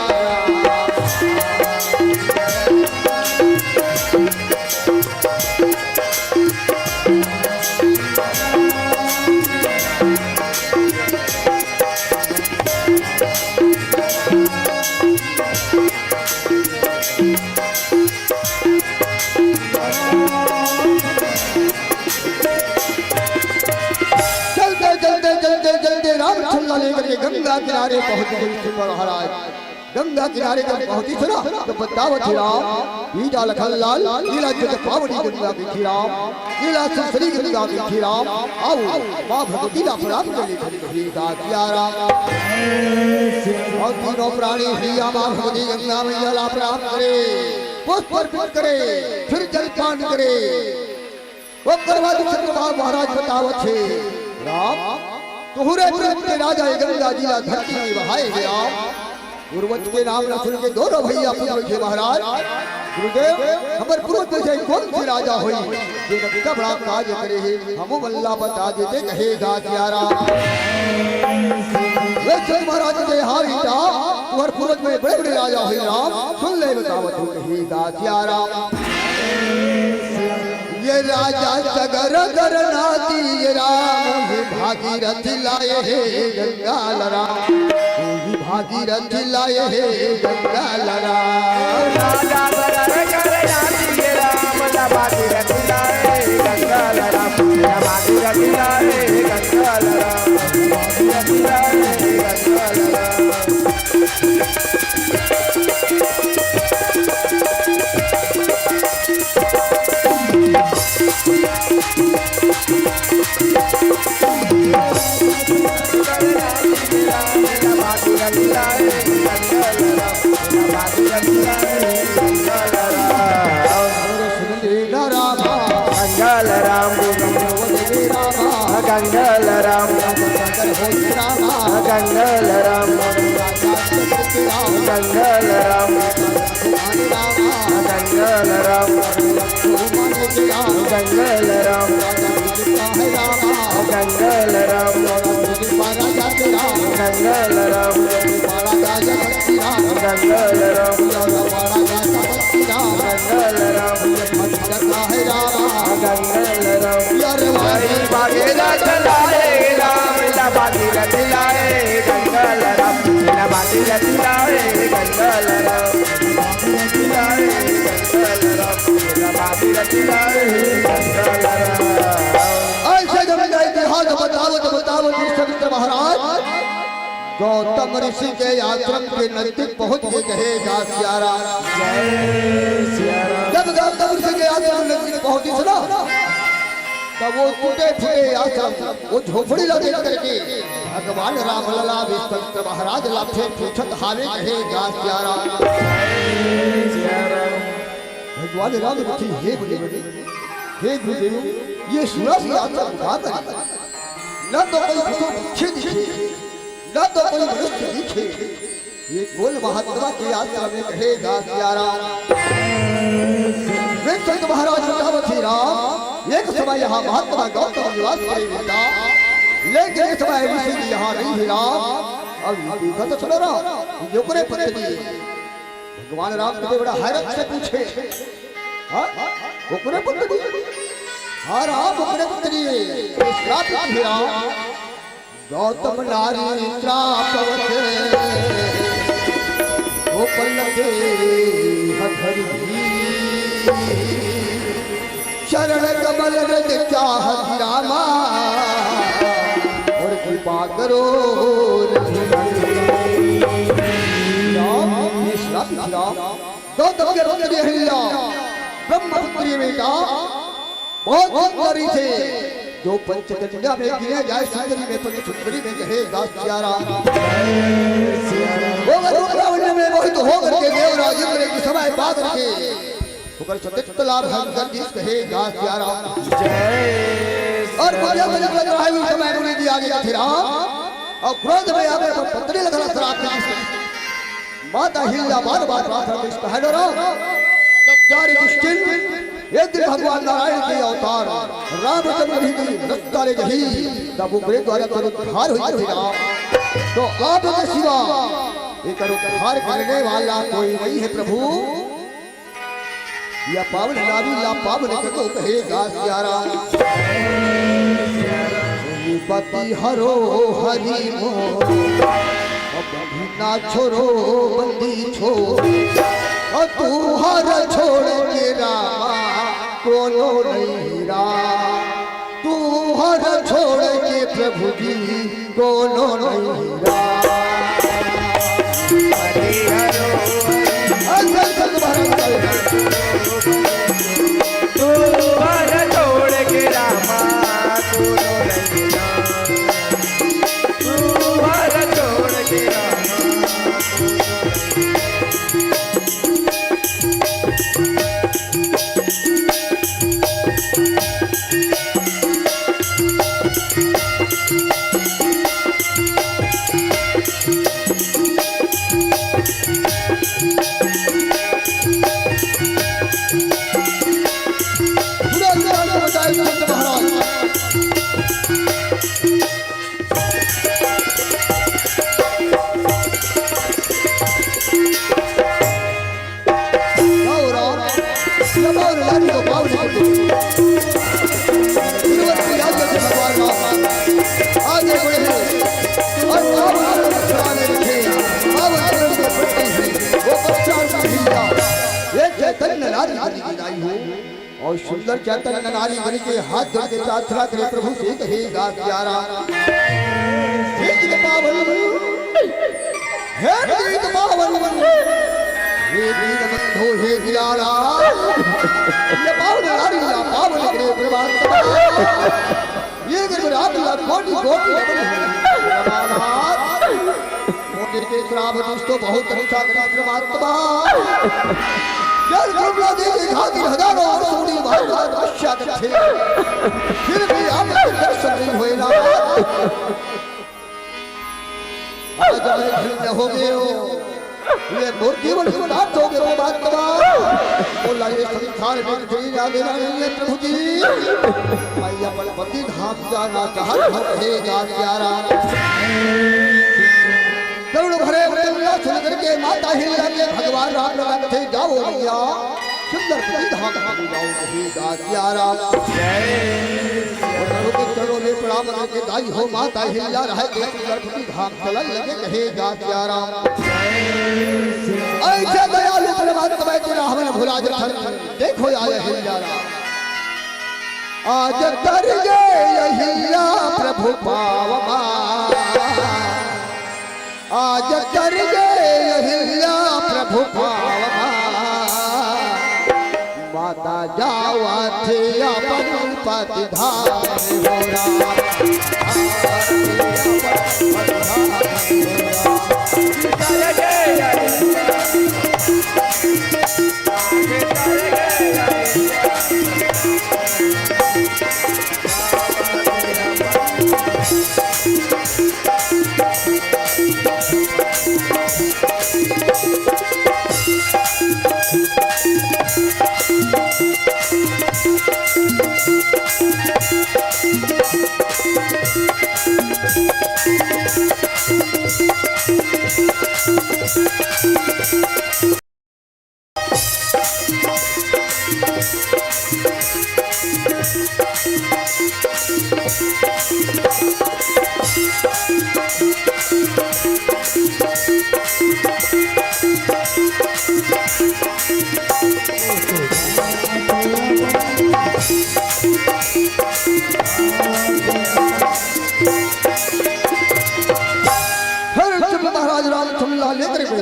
गंगा किनारे पहुंच गई महाराज गंगा किनारे जब पहुंची सुना तो बतावत राम ईटा लखन लाल लीला जग पावनी गंगा की खीराम लीला सुसरी गंगा की खीराम आओ मां भगवती ला प्रणाम के लिए खरीदा किया राम और तीनों प्राणी हिया मां भगवती गंगा मैया ला प्रणाम करे पुष्प अर्पित करे फिर जलपान करे वो करवा दूसरे महाराज बतावत छे राम तुहरे पूर्वज के राजा गंगा जी ला धरती में बहाए गया पूर्वज के नाम न सुन के दोनों भैया पूर्वज थे महाराज गुरुदेव हमारे पूर्वज में से कौन सी राजा हुई जो नबी बड़ा काज करे है हम अल्लाह बता देते कहेगा क्या राम वैसे महाराज के हारी था तुम्हारे पूर्वज में बड़े बड़े राजा हुई राम सुन ले बतावत कहेगा क्या राम ये राजा सगर गरनाती ये राम ये भागीरथ लाए हे गंगा लरा ये भागीरथ लाए हे गंगा लरा राजा सगर गरनाती ये राम ये भागीरथ लाए गंगा लरा ये भागीरथ लाए गंगा लरा भागीरथ लाए गंगा लरा गंगल राम गंगल राम गंगल राम गंगल राम के राम गंगल राम है रामा गंगल राम राजा के राम गंगल राम राजा भक्ति राम गंगल राम राजा भक्ति राम गंगल राम भक्ता है रामा गंगल राम यार हरी बागेला चलाए राम ला बागेला चलाए गंगल राम ला बागेला चलाए गंगल राम चलाए गंगल राम ला बागेला चलाए गंगल राम ऐसे जब इतिहास बतावत विश्वामित्र महाराज गौतम ऋषि के आश्रम के नजदीक पहुंच गए कहेगा सियारा जय सिया राम जब गौतम ऋषि के आश्रम के नजदीक पहुंची सुना तब वो टूटे फूटे आश्रम वो झोपड़ी लगे करके भगवान राम लला विश्वामित्र महाराज लाफे पूछत हावे कहेगा सियारा सिया राम भगवान राम रुचि हे गुरुदेव हे गुरुदेव ये सुना सी आश्रम कहा करेगा न तो कोई भूतो भिक्षे दिखे न तो कोई मनुष्य दिखे ये गोल महात्मा के आश्रम में कहेगा सियारा विश्वामित्र महाराज बतावत ही राम एक समय यहाँ महात्मा गौतम निवास करे बेटा लेकिन इस समय ऋषि जी यहाँ नहीं है राम अब देखा तो सुनो राम जो करे पत्नी भगवान राम कभी बड़ा हैरत से पूछे हाँ ओकरे पत्नी हाँ राम ओकरे पत्नी श्राप है राम गौतम नारी श्रापवत ओ पल्लवे हथरी शरण कमल रज चाहत रामा और कृपा करो राम ये श्राप गौतम के पत्नी अहिल्या ब्रह्मपुत्री बेटा बहुत सुंदरी थे जो पंचकन्या में गिने जाए सुंदरी में तो सुंदरी में कहे सियारा में मोहित होकर के देवराज इंद्र की समय बात रखे होकर सत्य लाभ हम कर जिस कहे सियारा और मुझे लग रहा है उस समय उन्हें दिया गया था और क्रोध में आकर पत्नी लगा श्राप माता हिल्या बार बार प्रार्थना में इसका है डरो तब जारी दुष्टिन ये दिन भगवान नारायण के अवतार रामचंद्र जी रस्ता ले जही तब ऊपरे द्वारा करुद्धार हुई थी राम तो आप के सिवा ये करुद्धार करने वाला कोई नहीं है प्रभु या पावन नारी ला पावन को कहेगा सियारा पति हरो हरि मोर ना छोड़ो बंदी छोड़ और तू हर छोड़ के रामा कोनो नहीं राम तू हर छोड़ के प्रभु जी कोनो नहीं राम हरि हरो तू हर छोड़ के रामा कोनो नहीं राम तू हर छोड़ के रामा और सुंदर चैतन्य नारी बन के हाथ जोड़ के प्रार्थना करे प्रभु से कहेगा प्यारा हे दिल पावन हे दिल पावन हे दीन बंधु हे दिलारा ये पावन नारी ला पावन करे प्रभात ये गुरुरात ला कोटि कोटि मोटे के श्राप दोस्तों बहुत अच्छा करे परमात्मा जल कमला देवी खातिर हजारों वर्षों बाद पश्चात थे फिर भी आपके दर्शन नहीं हुए ना आज मैं धन्य हो गए हो ये मूर्ति बन के बात हो गए परमात्मा बोला ये संसार में कोई आगे नहीं प्रभु जी मैं अपन पति धाम जाना चाहत हूँ हे प्यारा करुण भरे वरदान सुन करके माता हिल्ला के भगवान राम लगा थे जाओ भैया सुंदर पति धाम जाओ हे प्यारा चलो में प्रणाम करके दाई हो माता हिल्ला रहे के सुंदर पति धाम चलन लगे कहे प्यारा ऐसा दयालु परमात्मा तेरा हमें भुला जखन देखो आया हिल्लारा आज कर गए हिल्ला प्रभु पावमा आज कर गए हिल्ला प्रभु पावमा माता जावा थे अपन पति धाम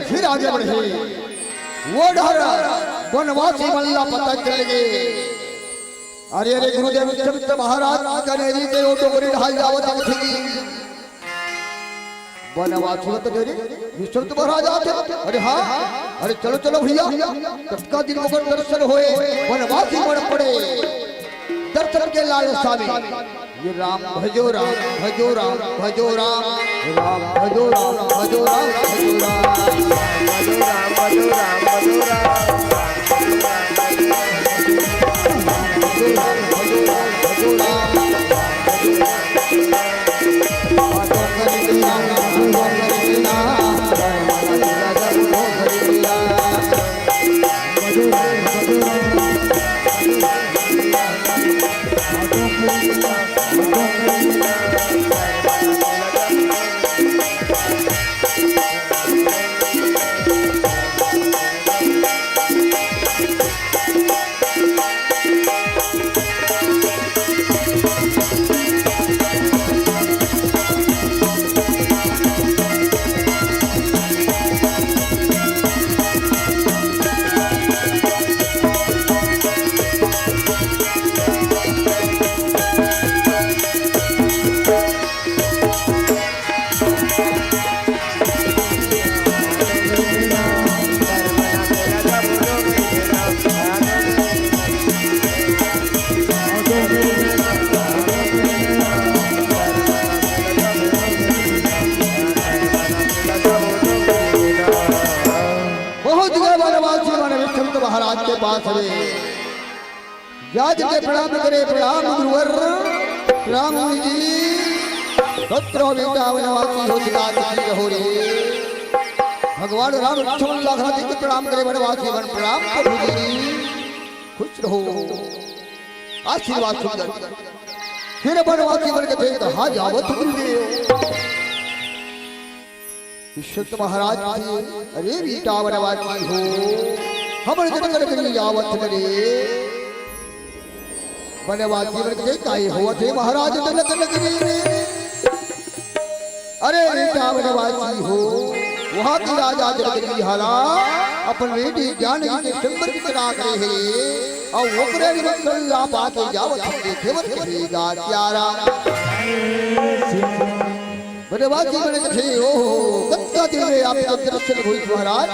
फिर आगे बढ़े वो डर वनवासी मल्ला पता चल गए अरे अरे गुरुदेव विश्वामित्र महाराज कनेरी के ओटो को ढाल जावत थी वनवासी मत देरी विश्वामित्र महाराज आते अरे हाँ अरे चलो चलो भैया कटका दिन मगर दर्शन होए वनवासी मर पड़े दर्शन के लालसा में ये राम भजो राम भजो राम भजो राम राम भजो राम भजो राम भजो राम भजो राम भजो राम भजो राम भजो राम भजो राम महाराज के पास है जाज के प्रणाम करे प्रणाम गुरुवर प्रणाम मुनि जी सत्रो बेटा वनवासी हो जिला हो रे भगवान राम लक्ष्मण लाखा जी के प्रणाम करे वनवासी वन प्रणाम प्रभु जी खुश रहो आशीर्वाद सुंदर फिर वनवासी वन के थे कहा जावत गुरुदेव विश्वत महाराज जी अरे बेटा वनवासी हो हमर जगत करी यावत करे वनवासी वन के काई होत है महाराज जगत नगरी अरे बेटा वनवासी हो वहां की राजा जगत की हाला अपन बेटी जानकी के संबर की करा करे है और ओकरे विरसल्ला पाके जावत देखे वर करेगा प्यारा वनवासी वन के ओ कत्ता दिन में आप दर्शन हुई महाराज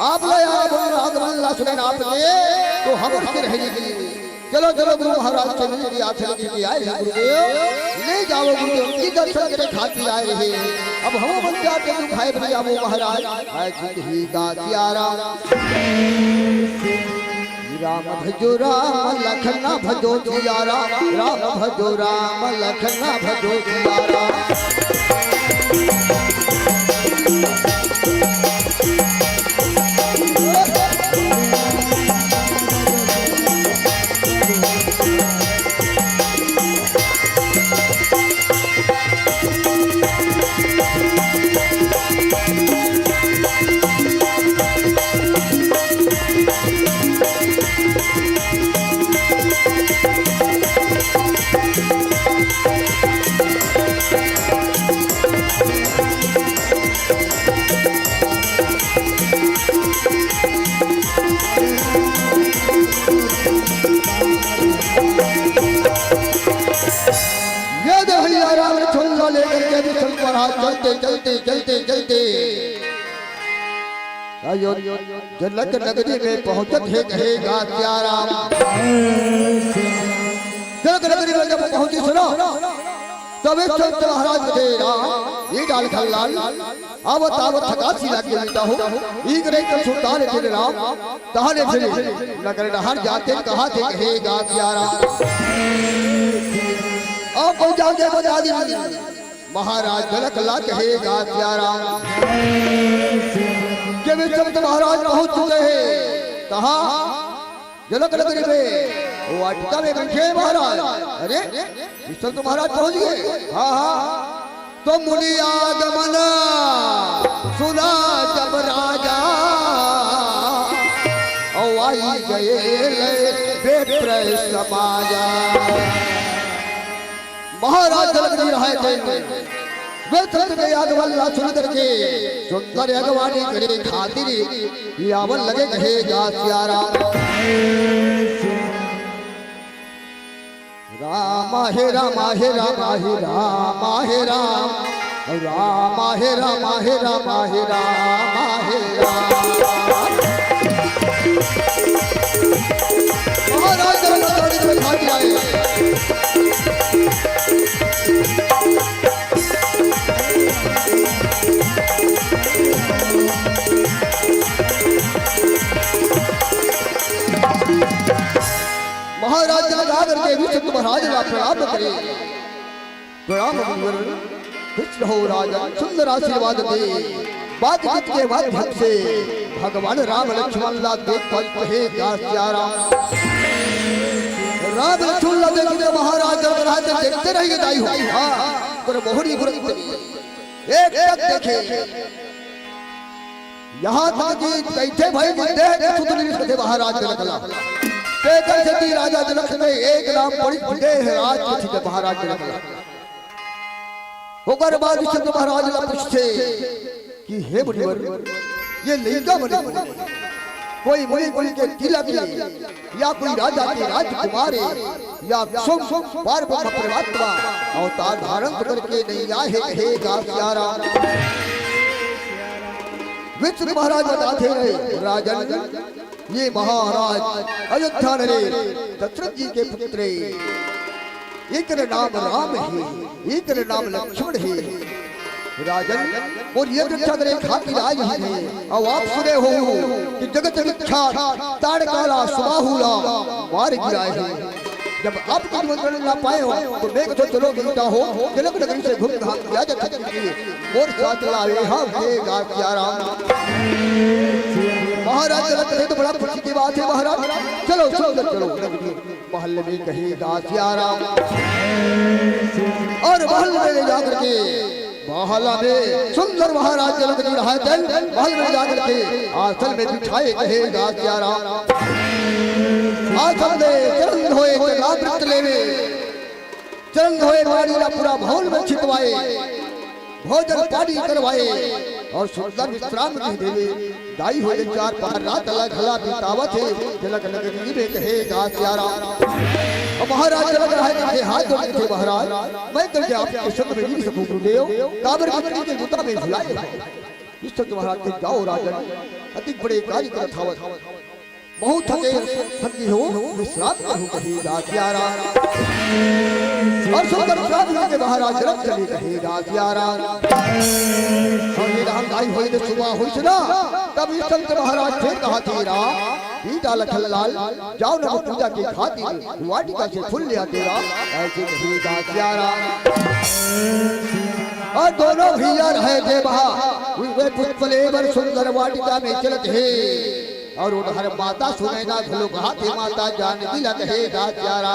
आप लाया आगमन ला सुने आपने तो हम उसके रहेगी चलो चलो गुरु महाराज से मिलकर आचरण के आए हैं गुरुदेव ले जाओ गुरुदेव उनकी दर्शन के खातिर आए रहे अब हम बन जाते हैं खाए भैया वो महाराज ही का प्यारा राम भजो राम लखन भजो जिया राम भजो राम लखन भजो जिया चलते चलते चलते चलते जनक नगरी में पहुंचत है कहेगा क्या राम। जनक नगरी में जब पहुंची सुनो तब चंद्र महाराज थे राम ये डाल खल्लाल आवत आवत थकासी लागे मिलता हो एक रे तो सुल्तान थे राम तहाने फिर नगर नहर जाते कहा थे कहेगा क्या राम। अब को जाके बजा दी महाराज जनक ला कहेगा क्या राम। जब चंद्र महाराज पहुंच चुके हैं कहा जनक नगरी में वो अटका में बैठे महाराज। अरे चंद्र महाराज पहुंच गए। हाँ हाँ तो मुनि आगमन सुना जब राजा आई गए बेत्र समाजा। महाराज जनक जी रहे थे वे चंद्र के आगमन सुन करके सुंदर अगवानी करे खातिर यावन लगे कहेगा क्या राम। राम हे राम हे राम हे राम हे राम राम हे राम हे राम हे राम हे राम। महाराज जनक जी खातिर आए महाराज जनक आकर के भी चंद्र महाराज का प्रणाम करे। प्रणाम कृष्ण हो राजा सुंदर आशीर्वाद दे। बातचीत के माध्यम से भगवान राम लक्ष्मण ला देख कहेगा क्या राम। राम लक्ष्मण ला देख के महाराज जनक महाराज देखते रहेंगे दाई हो। हाँ पर मोहरी गुरु एक एक देखे यहाँ तक कि कैसे भाई देख सुंदर थे महाराज जनक ला कैसे राजा जनक में एक नाम बड़ी बड़े है राज के महाराज जनक। होकर बाद चंद्र महाराज ला पूछते कि हे मुनिवर ये लिंगा बने कोई मुनि मुनि के तिलक या कोई राजा के राजकुमार या सोम सोम पार परमात्मा अवतार धारण करके नहीं आए कहेगा क्या राम। विष्णु महाराज बताते रहे राजन ये महाराज अयोध्या नरेश दशरथ जी के पुत्र एक नाम राम है एक नाम लक्ष्मण है राजन और ये रक्षा करे खातिर आए हैं। और आप सुने हो कि जगत विख्यात ताड़काला सुबाहुला मार गिराए हैं। जब आप निमंत्रण ना पाए हो तो मैं तो चलो गिरता हो जनक नगरी से घूम घाम किया जा सकती है और साथ लावे हाँ कहेगा क्या राम। महाराज जनक ने तो बड़ा खुशी की बात है महाराज चलो चलो चलो महल में कहेगा क्या राम। और महल में जाकर के महला में सुंदर महाराज जनक जी रहा थे। महल में जाकर के आसन में बिठाए कहेगा क्या राम। आसन में चरण धोए चरणामृत लेवे चरण धोए पानी का पूरा भवन में छिटवाए भोजन पानी करवाए और सुंदर विश्राम की देवे दाई हो चार पार रात अलग हला बितावत है जनक नगरी में कहेगा क्या राम। महाराज जनक रहे थे हाथ जोड़े थे महाराज मैं करके आपके संग में नहीं सकूं गुरुदेव काबर पत्नी के गुता में झुलाए इस तक महाराज के जाओ राजन अति बड़े कार्य कर थावत बहुत थके थकी हो विश्राम करूं कहेगा क्या राम। और सुंदर विश्राम के महाराज जनक चले कहेगा क्या राम। और ये राम दाई होई ने सुबह हुई ना तब इस संत महाराज थे कहा थे राम पीता लखन लाल जाओ न पूजा की खातिर वाटिका से फूल लिया तेरा ऐसे कहेगा प्यारा और दोनों भैया रहे थे वहाँ वे पुष्पले वर सुंदर वाटिका में चलत है और उधर माता सुनैना धुलो कहाते माता जानकी लग है प्यारा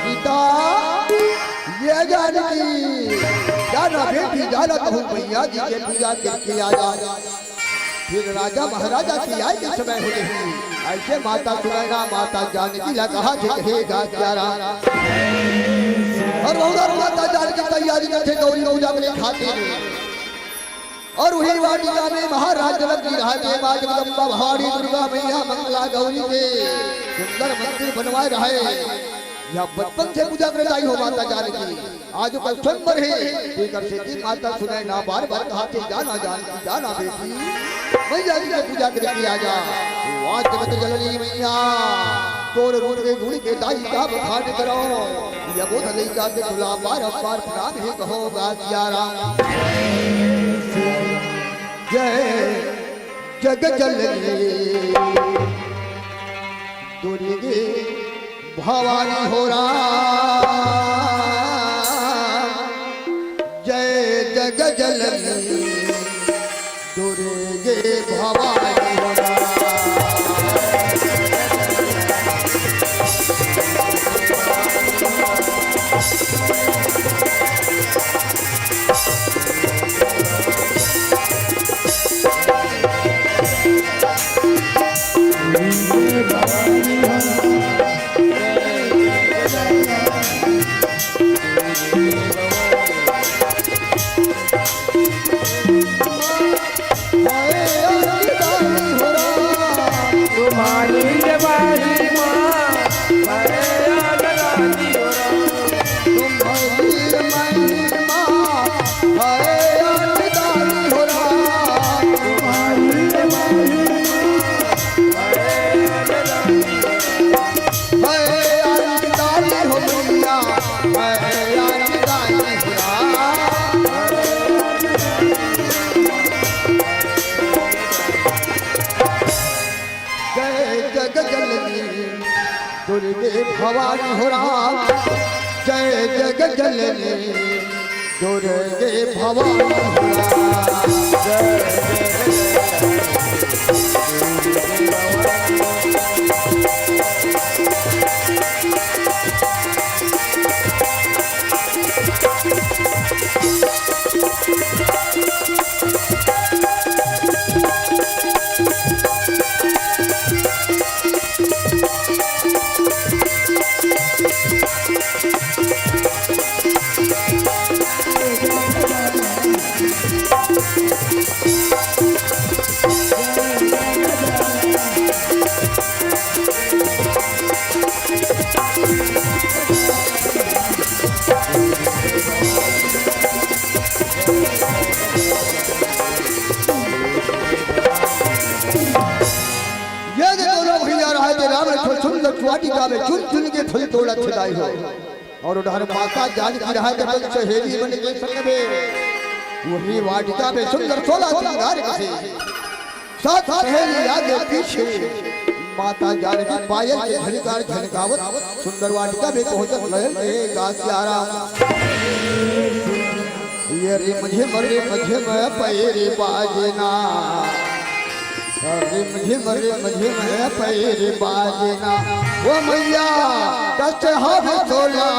पिता ये जानकी जाना बेटी जाना कहूँ भैया जी के पूजा करके आ जा फिर राजा महाराजा की आय के समय हो रही ऐसे माता सुनैना माता जानकी लग कहा कहेगा प्यारा और उधर माता जानकी तैयारी में थे गौरी पूजा के लिए खातिर और वही वाटिका में महाराज जनक जी रहा थे माँ जगदम्बा भवानी दुर्गा मैया मंगला गौरी के सुंदर मंदिर बनवाए रहे या बचपन से पूजा कर लाई हो माता जानकी आज कल स्वयंवर है लेकर से की माता सुनैना बार बार कहते जाना जानकी जाना बेटी मैया जी की पूजा करके आ जा आज जगत जननी मैया तोर रूप के गुण के दाई का बखान करो ये बोध नहीं जाते तुला बार बार प्राण है कहोगा प्यारा जय जग जननी दुर्गे भवानी हो राम जय जग जननी दुर्गे भवानी हो राम दुर्गे भवानी हो राम जय जग जननी दुर्गे भवानी हो राम वाटिका में चुन चुन के फल तोड़ा खिलाई हो और उधर माता जानकी रहा जब सहेली बन के संग में वही वाटिका में सुंदर 16 श्रृंगार के साथ सहेली आगे पीछे माता जानकी पायल के झनकार झनकावत सुंदर वाटिका में पहुंचत लगे गासियारा ये रे मुझे पैरे बाजना मुझे पैर बाजना वो मैया दस हम चोला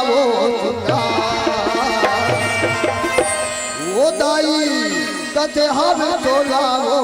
वो दाई दस हम चोला वो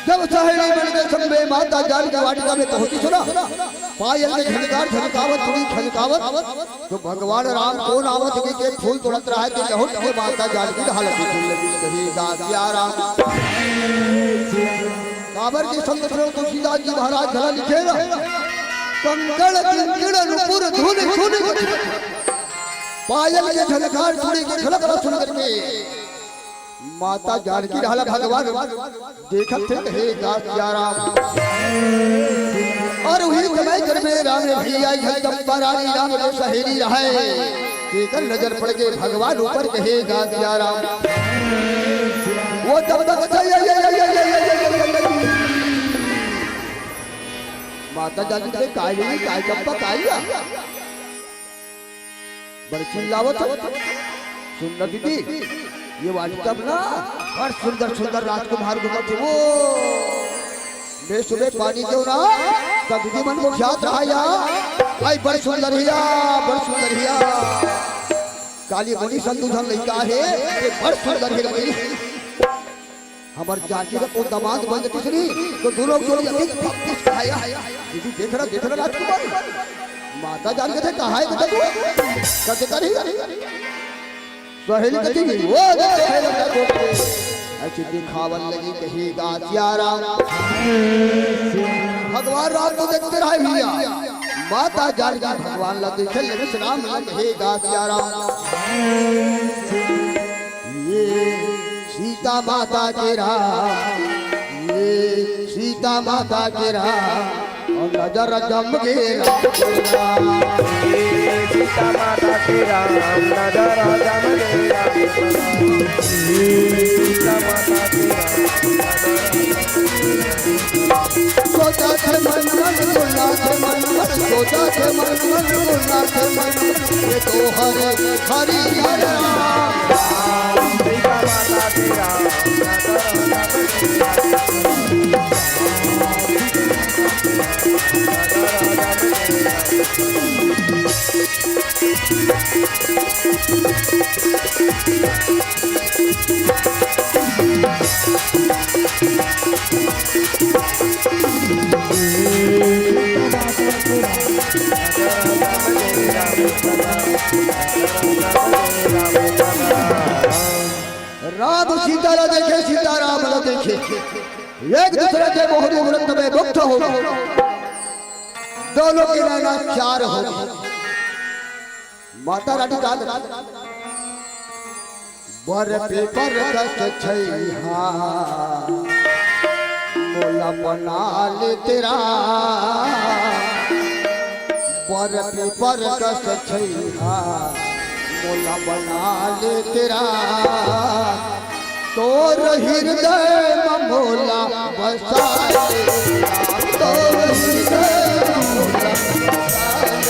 जब सहेली मन के संग में माता जान की वाटिका में पहुंची सुना पायल में झनकार झनकावत थोड़ी झनकावत तो भगवान राम कौन आवत के फूल तोड़त रहा है कि लहुट के माता जान की हालत फूल लगी कही दासिया राम काबर के संग में तुलसीदास जी महाराज गला लिखे ना कंकड़ कंकड़ नुपुर धुन धुन पायल के झनकार थोड़ी के खलक सुन करके माता जानकी रहला भगवान देखत थे हे दासिया राम और वही समय घर में राम भैया है चंपा रानी राम जो सहेली रहे देखकर नजर पड़ गए भगवान ऊपर कहे दासिया राम वो तब तक माता जानकी से काय चंपा काया बड़ चिल्लावत सुन दीदी ये वाटिका ना और सुंदर सुंदर राजकुमार घूमते वो बे सुबह पानी क्यों ना तब भी मन को ख्यात रहा या आई बड़ सुंदर हिया काली मुनि संदूधन लड़का है ये बड़ सुंदर है गई हमार जाति का को दामाद बन किसनी तो दोनों जोड़ी अधिक भक्ति खाया दीदी देख रहा राजकुमार माता जान के कहा है बेटा तू कैसे करी सहेली कथी वो अच्छी दिखावन लगी कही दासिया राम भगवान राम को देखते रहे भैया माता जानकी भगवान ला देखे लगे राम ला कहे दासिया राम ये सीता माता के राम ये सीता माता के राम और नजर जम के राम सीता माता के राम नजर जम के सीता माता के सोचा थे मन गुना थे मन सोचा थे मन गुना थे मन ये तो हरे हरि सीता माता के राम राम सीता ला देखे सीता राम ला देखे एक दूसरे के बहुत व्रत में मुक्त हो दोनों की नैना चार हो माता रानी रात बर पे पर कस छैहा मोला बना ले तेरा बर पे पर कस छैहा मोला बना ले तेरा तोर हृदय में मोला बसा ले तोर हृदय में मोला बसा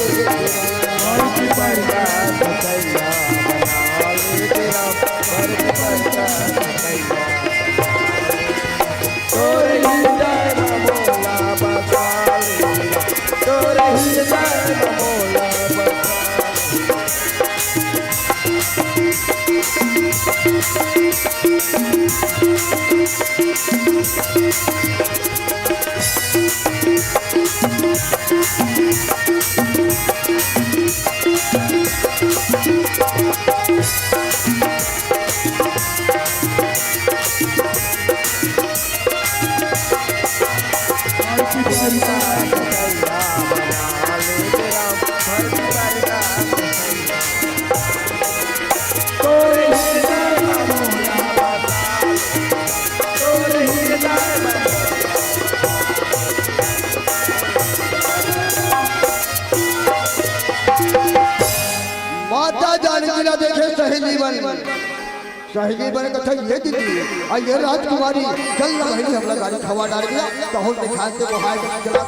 सहेली बने कथा ये दीदी और ये राजकुमारी चल ना बहनी हमला गाड़ी खवा डाल दिया कहूं दिखान से बहाय चला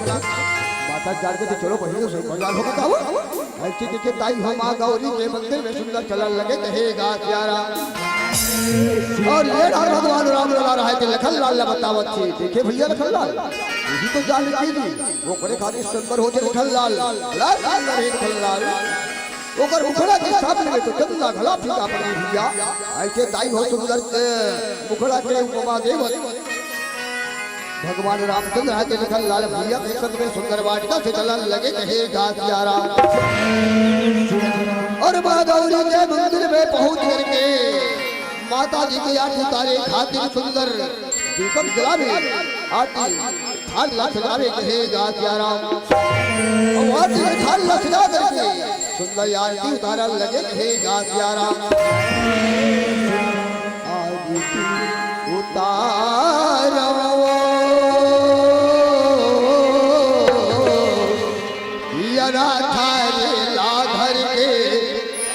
माता जान के चलो बहनी से बाजार होगा का ऐसी देखे ताई हो मां गौरी के मंदिर में सुंदर चलन लगे कहेगा प्यारा और ये भगवान राम लला रहा है कि लखन लाल बतावत थी देखे भैया लखन लाल यही तो जान की थी वो बड़े खातिर संबर हो जाए लखन लाल लखन लाल ओकर मुखड़ा के सामने में तो चंदा घला फीका पड़ी भैया ऐसे दाई हो सुंदर मुखड़ा के उपमा देव भगवान रामचंद्र हाथे लिखल लाल भैया के संग में सुंदर वाटिका से चलन लगे कहे गातियारा और माँ गौरी के मंदिर में पहुंच करके माता जी के आठ तारे खातिर सुंदर दीपक जलावे आटी थाल सजावे कहे गातियारा और आटी थाल सजा करके सुंदर आरती उतारा लगे कहे गातियारा आरती उतारो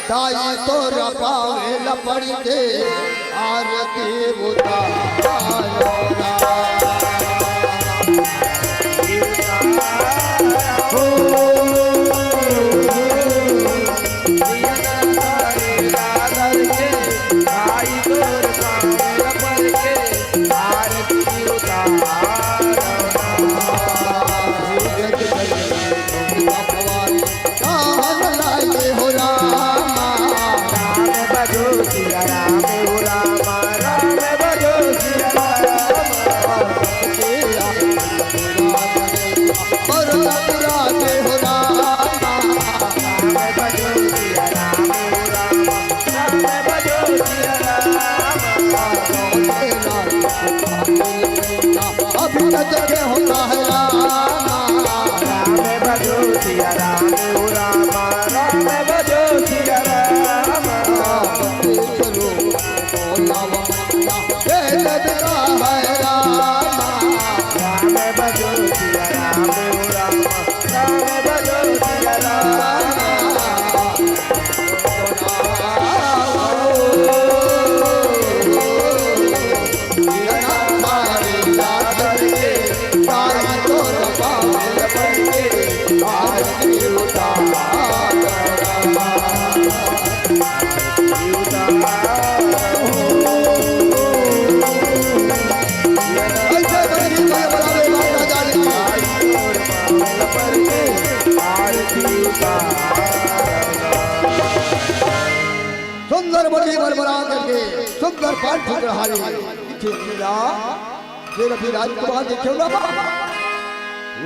ताई तो रपावे लपड़ के आरती उतारो जगह होता है राम बजो सिया राम राम बजो सिया राम चलो बोला ये लगता है राम बजो सिया राम बजो सिया सुंदर बड़ी बरबरा करके सुंदर पाठ ठुक रहा है फिर अभी राजकुमार देखे ना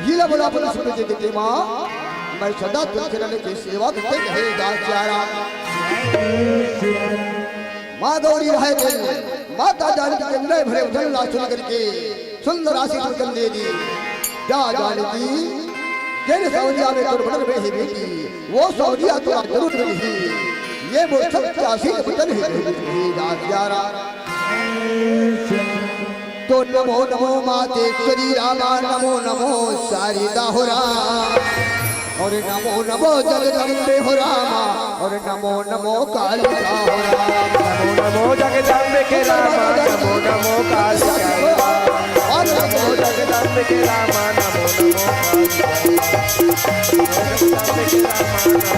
हीला बोला अपन सुन के देते मां मैं सदा तुझे रहने की सेवा करते रहेगा चारा मां गौरी रहे थे माता जानकी के नए भरे उधर सुन करके सुंदर आशीष वचन दे दी क्या जानकी तेरे सौरिया में तो बदल में ही बेटी वो सौरिया तो जरूर मिली ये वो सत्य आशीष वचन है चारा तो नमो नमो मातेश्वरी रामा नमो नमो शारदा हो राम और नमो नमो जगदम्बे हो रामा और नमो नमो कालिका हो राम नमो नमो जगदम्बे के रामा नमो नमो कालिका और नमो जगदम्बे के रामा नमो नमो जगदम्बे के रामा नमो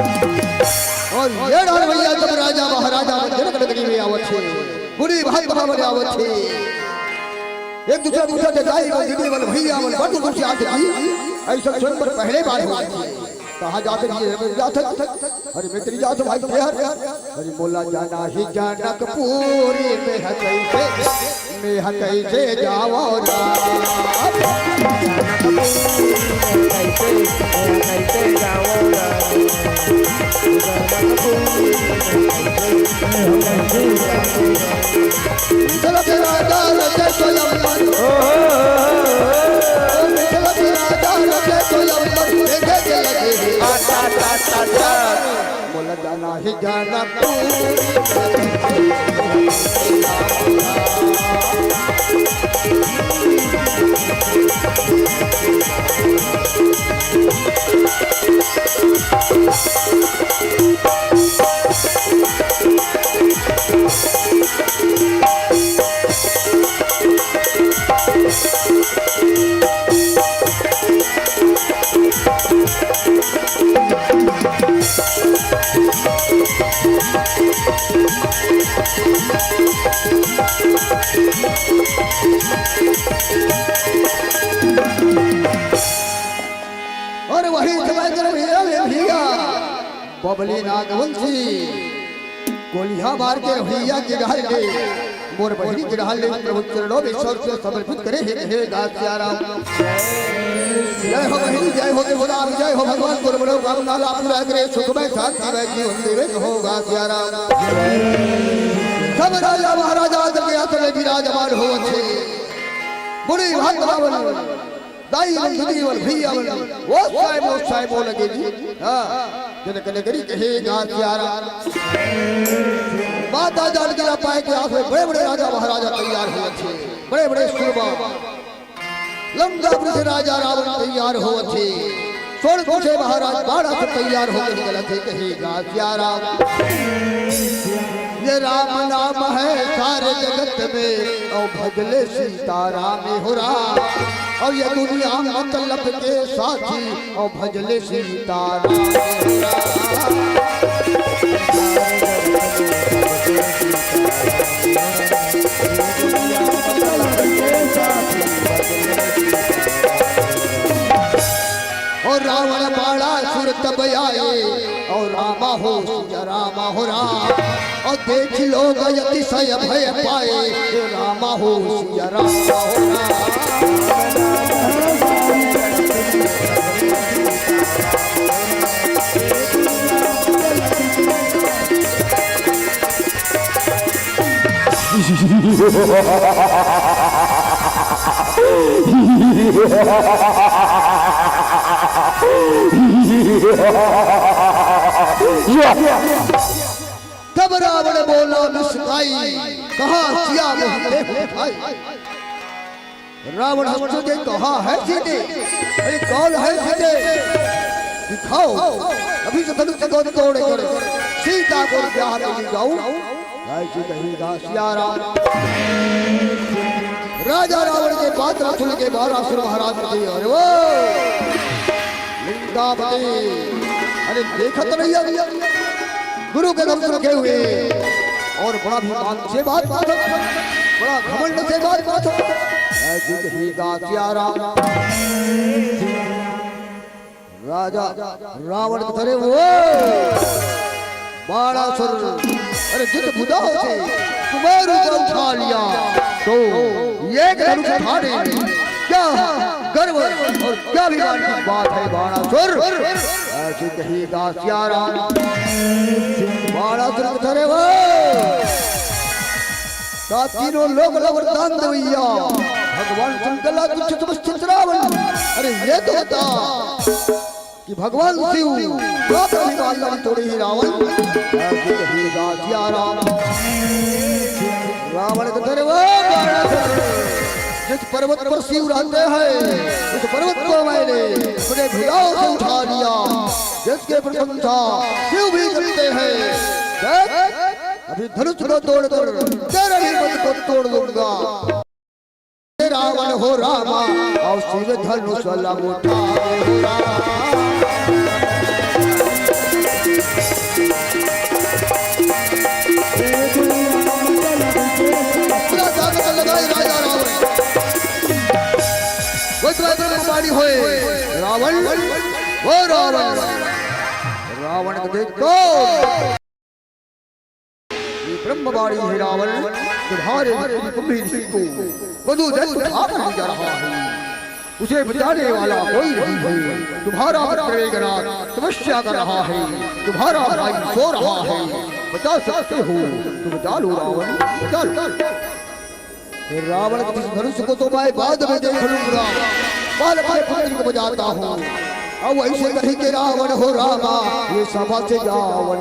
और ये डाल भैया जब राजा महाराजा जनक नगरी में आवत थे पूरी भाई बहावर आवत थे एक दूसरे पूछा के जाई दीदी वाले भैया वाले बड़ दूर से आते थी ऐसा सुन पर पहले बार हुआ थी कहां जाते जी जाते अरे मित्री जाते भाई यार अरे बोला जाना ही जनकपुरी में है कैसे जाओ कैसे जाओ चलो तेरा दाल के सोलमन चलो तेरा दाल के सोलमन देखे के लगे बोला जाना ही जनकपुर बबली नागवंशी गोलियां मार के भैया के ढाल ले मोर बहनी के ढाल ले प्रभु चरणों में सर से समर्पित करे हे दासियाराम। जय हो बहनी जय हो देवराम जय हो भगवान गुरु राम नाला पूरा करे सुखमय शांति में जीवन देवे हो दासियाराम। सब राजा महाराजा के आसन विराजमान हो अच्छे बुरी भात रावण दाई लंगदी वल भैया वल वो साहेब लगे जी हां जनक नगरी कहे दासियाराम। माता जान के पाए के आस में बड़े बड़े राजा महाराजा तैयार हो अच्छे बड़े बड़े सूरबा लंकापुर से राजा रावण तैयार हो अच्छे स्वर्ग से महाराज बाड़ा से तैयार होकर निकले थे कहे दासियाराम। ये राम नाम है सारे जगत में और भजले सीताराम हो राम और ये दुनिया मतलब के साथी और भजले सीताराम हो राम। और रावण बाड़ा सुर तब आए और रामा हो सिया रामा हो राम और देख लोग अतिशय भय पाए रामा हो सिया रामा हो राम। तब रावण बोला मुस्काई कहा सिया मोहते खाई। रावण हंसते के कहा है सीते अरे कौन है सीते दिखाओ अभी से धनुष को तोड़े कर सीता को ब्याह ले जाऊं ऐसी कहेगा सिया राम। राजा रावण के पात्र रथुल के 12 असुर महाराज थे अरे वो लिंगावती अरे देखा तो नहीं अभी गुरु के दर्शन रखे हुए और बड़ा अभिमान से बात बड़ा घमंड से बात ऐसी कहेगा सिया राम। राजा रावण करे वो 12 असुर अरे जित बुदाओ से कुमार को उठा लिया तो ये धनुष उठाने क्या गर्व और क्या अभिमान की बात है बाणासुर ऐसी कहेगा सिया राम। बाणासुर करे वो का तीनों लोग वरदान देवैया भगवान शंकर तुझ समस्थित रावण अरे ये तो बता कि भगवान शिव अभिमान तोड़े ही रावण ऐसी कहेगा सिया राम। रावण को करे वो जिस पर्वत पर शिव रहते हैं उस पर्वत को मैंने अपने भुजाओं से उठा लिया जिसके प्रशंसा शिव भी करते हैं। अभी धनुष को तोड़कर तेरे भी मन को तोड़ दूंगा। रावण हो रामा और शिव धनुष लग उठा रावण वो रावण रावण को देखो ये ब्रह्मवाणी है रावण तुम्हारे गंभीर सिंह को वधु जल उठा कर जा रहा है उसे बचाने वाला कोई नहीं है। तुम्हारा प्रेगनाथ तपस्या कर रहा है तुम्हारा भाई सो रहा है बचा सकते हो तो बचा लो रावण बचा लो। रावण के धनुष को तो मैं बाद में देख लूंगा बाल बाल पुत्र को बजाता हूँ अब ऐसे कहीं के रावण हो रामा ये सभा से जावन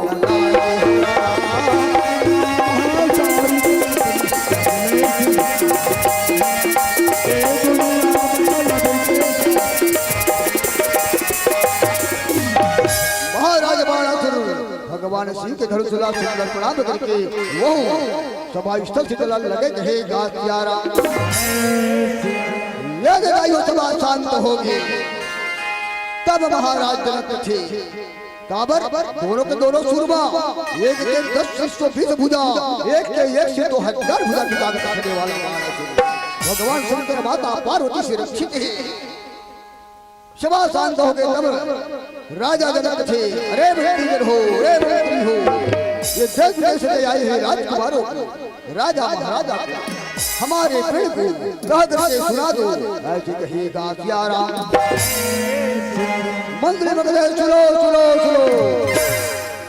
महाराज बाणासुर भगवान शिव के धनुष ला सुंदर प्रणाम करके वो सभा स्थल से चलने लगे कहे सिया राम। यह सभा शांत होगी तब महाराज जनक थे काबर दोनों के दोनों सूरमा एक के 10-20 भुजा एक के 1 से 2000 भुजा की ताकत रखने वाला भगवान शंकर माता पार्वती से रक्षित है। सभा शांत हो गए तब राजा जनक थे। अरे भक्ति हो, अरे भक्ति हो, ये देश देश से आए हैं राजकुमारों को, राजा महाराजा को, हमारे पेड़ को कह करके सुना दो। ऐसे कहेगा क्या राम मंत्री मगधे, सुनो सुनो सुनो,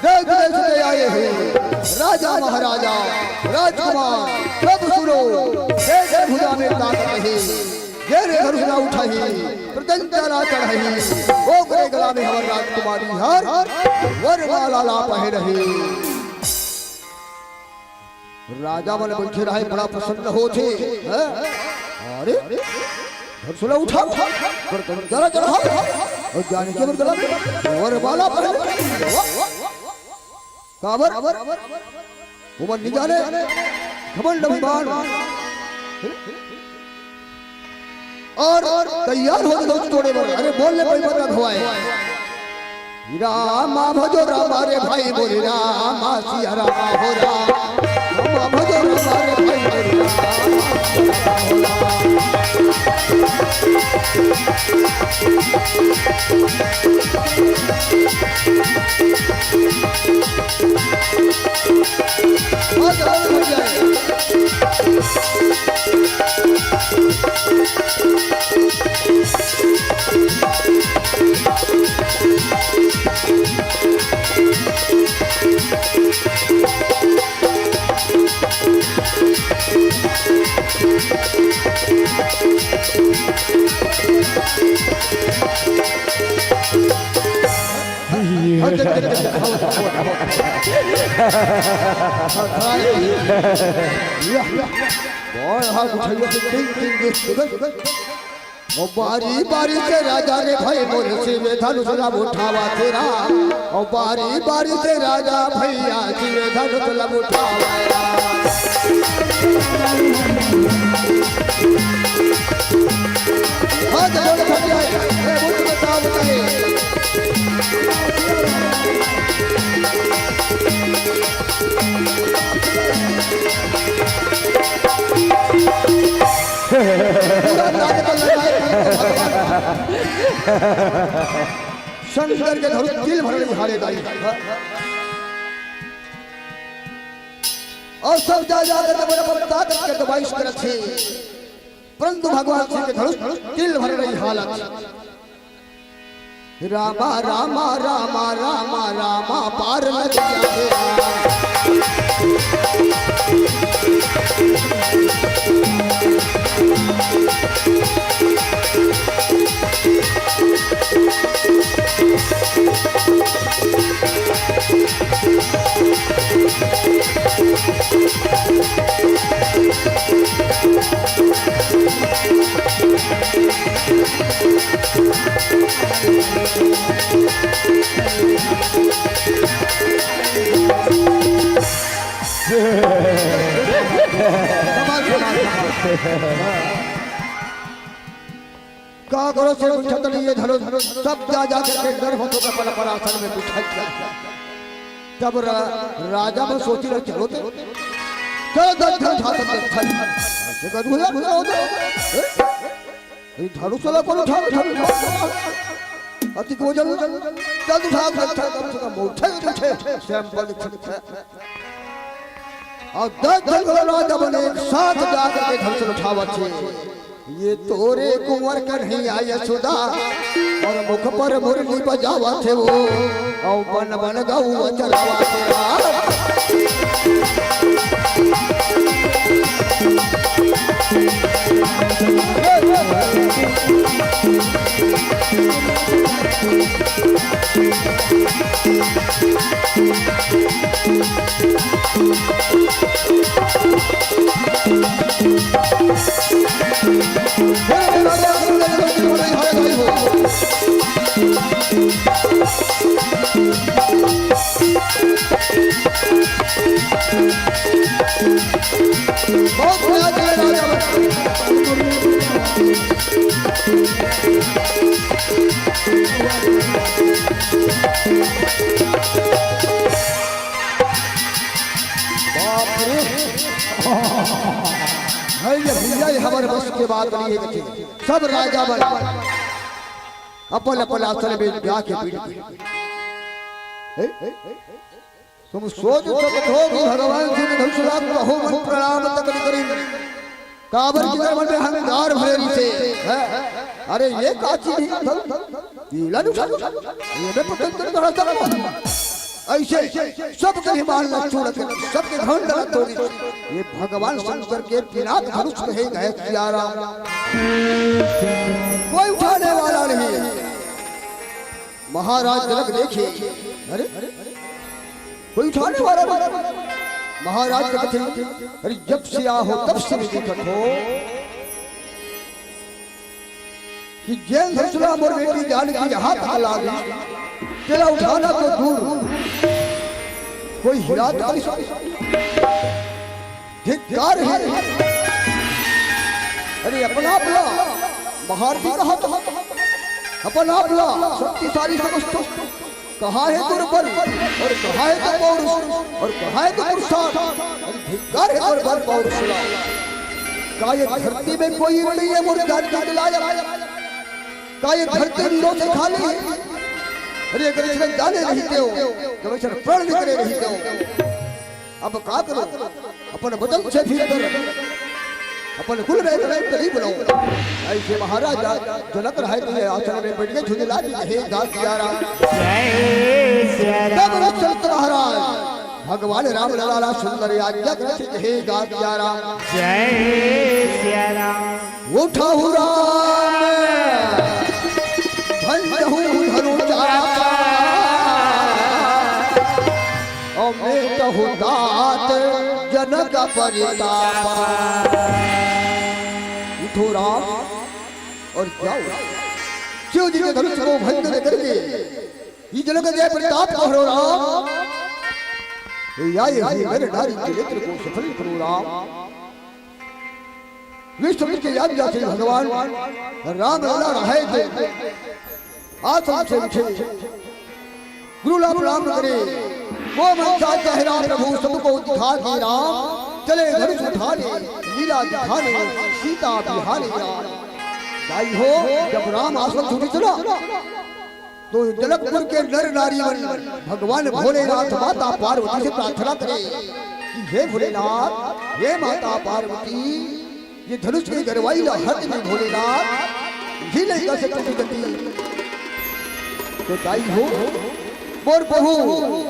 देश देश से आए हैं राजा महाराजा राजकुमार, सब सुनो। देश भुजा में ताकत रही, घेरे धनुष ना उठाई, प्रत्यंचा चढ़ाई, वो करे गला में हमारे राजकुमारी हर वरमाला ला पहे रही। राजा मन बैठे रहे बड़ा प्रसन्न हो थे। अरे धनुष ना उठा, प्रत्यंचा चढ़ा और जाने के गला में वरमाला पहे काबर उमर नहीं जाने घमंड अभिमान और तैयार हो गए तोड़े बोले। अरे बोलने कोई मत हुआ है। रामा भजो रामा रे भाई बोले, रामा सिया रामा हो रामा भजो रामा रे भाई बोले, बारी बारी से राजा ने भाई बोले से वे धनुष लब उठावा तेरा, और बारी बारी से राजा भैया जी वे धनुष लब उठावा। हाँ जब बताओ बताइए शंकर के धनुष दिल भर हारे गाई और सब जा जाकर बड़ा ताकत के दबाइश कर थे, परंतु भगवान श्री के धनुष दिल भर रही हालत। रामा रामा रामा रामा रामा पार लग गया का करो से उठत लिए धनुष सब जा जा के गर्भ होतो का पल परासन में बिठा दिया। तब राजा में सोची रहे चलो तो चलो धनुष हाथ में चल से कर हुआ होता ये धनुष वाला कौन उठा अति को जल जल्द उठा कम से कम उठे सैंपल और 10 राजा बने एक साथ जाकर के धनुष उठावा छे। ये तोरे कुंवर कर नहीं आया सुदा और मुख पर मुरली बजावा थे वो और बन बन गाऊ चलावा भैया हमारे बस के बाद सब राजा बन अपन अपन आसन में जाके पीठ तुम सोच सकते हो कि भगवान जी ने धनुषराग कहो मन प्रणाम तक करी काबर की तरफ में हंगार भरेरी से अरे ये काची नहीं ये लाडू ये मैं पतंग धड़ा सकता ऐसे सबके हिमाल न छोड़ के सबके घमंड न तोड़ी ये भगवान शंकर के पिनाक धनुष कहे गए सियारा कोई उठाने वाला नहीं महाराज जनक देखे अरे कोई उठाने वाला नहीं महाराज कहते अरे जब से हो तब से दिक्कत हो कि जैन धनुषला मोर बेटी जान की हाथ हला गई तेरा उठाना तो दूर कोई हिला तो नहीं सकता धिक्कार है अरे अपना अपना महारथी कहा तो अपना अपना शक्तिशाली समझतो कहा है दुर्बल और कहा है तो पौरुष और कहा है तो पुरुषार्थ धिक्कार है दुर्बल पौरुष का ये धरती में कोई नहीं है मोर जान का दिलाया का ये धरती वीरों से खाली है अरे अगर इसमें जाने नहीं दो तो वैसे प्रण निकले नहीं दो अब का करो अपन बदल से भीतर अपन खुल रहे तो नहीं बुलाओ ऐसे महाराज जनक रहे तो आसन में बैठ के झुंझला दी हे दास प्यारा जय श्री राम चलत महाराज भगवान राम लाला सुंदर आज्ञा करते हे दास प्यारा जय श्री राम उठाऊ राम धन्यहु धनुजा और मैं कहूँ दात जनक परितापा उठो राम और जाओ शिव जी के धनुष को भंग करके ये जनक जय प्रताप करो राम ये मेरे नारी के नेत्र को सफल करो राम विष्णु के याद जाते भगवान राम लला रहे थे आसन से उठे गुरु लाभ राम करे वो मनसा चेहरा प्रभु सबको दिखा दे राम चले धनुष उठाने लीला दिखाने सीता बिहाने दाई हो जब राम आसन छूटे चला तो जनकपुर के नर नारी भगवान भोलेनाथ माता पार्वती से प्रार्थना करे कि हे भोलेनाथ हे माता पार्वती ये धनुष की गरवाई हट में भोलेनाथ ही नहीं कर सकती गति तो दाई हो मोर बहू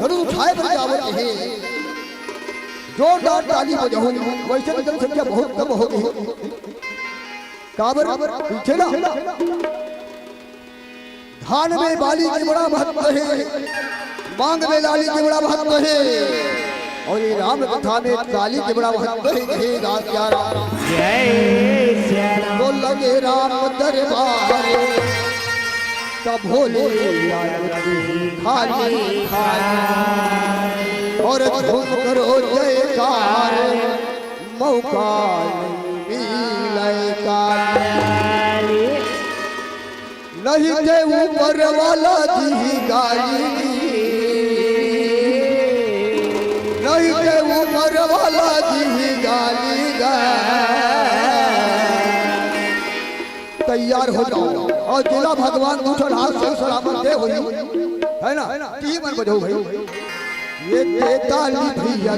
धनुष उठाए पर जावत है जोरदार ताली बजाऊं वैसे तो जनसंख्या बहुत कम हो गई काबर पीछे ना धान में बाली के बड़ा महत्व है मांग में लाली के बड़ा महत्व है और ये राम कथा में काली के बड़ा महत्व है हे दास प्यारा जय श्री राम तो लगे राम दरबार तब भोले खाली और धूम करो जयकार मौका मिले नहीं थे ऊपर वाला जी गाली नहीं थे ऊपर वाला जी गाली तैयार हो जाओ और जिला भगवान दूसरा हाथ से सलामत दे हुई है ना तीन बजो भाई ये ताली भैया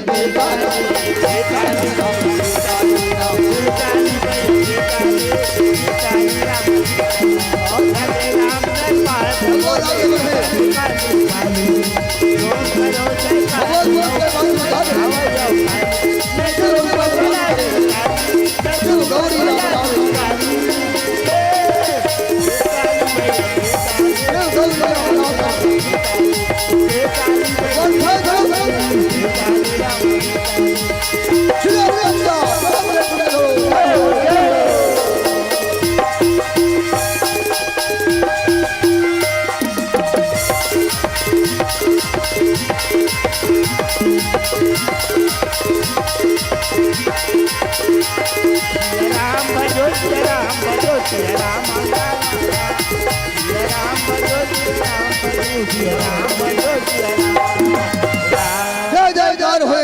जय जयकार हो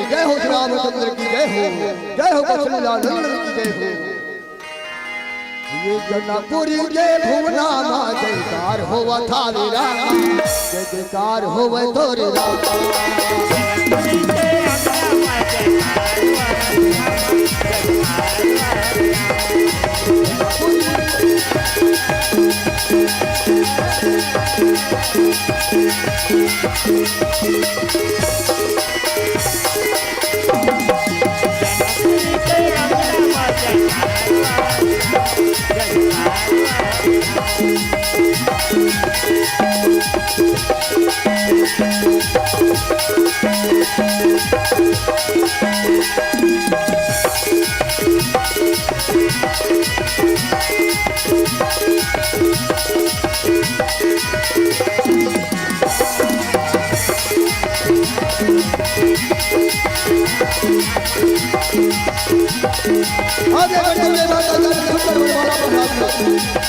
जय हो रामचंद्र की जय हो कौशल्या नंदन की जय हो ये जनकपुरी के भुवना मा जयकार होवा थारे राम जय जयकार होवे तोरे आगे बढ़ने वाला सुंदर वाला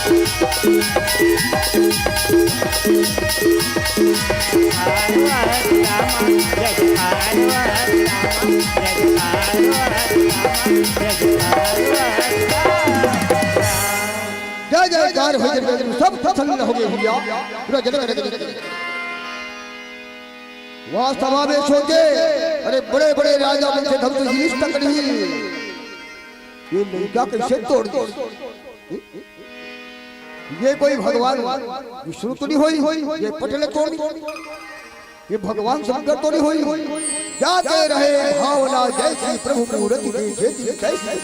जय जयकार हो जय सब प्रसन्न हो गए भैया पूरा जगत वहां समावेश हो के अरे बड़े बड़े राजा बनते धम तो हिलिस तक नहीं ये लंका कैसे तोड़ दी ये कोई भगवान विष्णु तो नहीं होई ये पटले तोड़ ये भगवान शंकर तो नहीं होई जाते रहे भावना जैसी प्रभु मूर्ति जैसी कैसी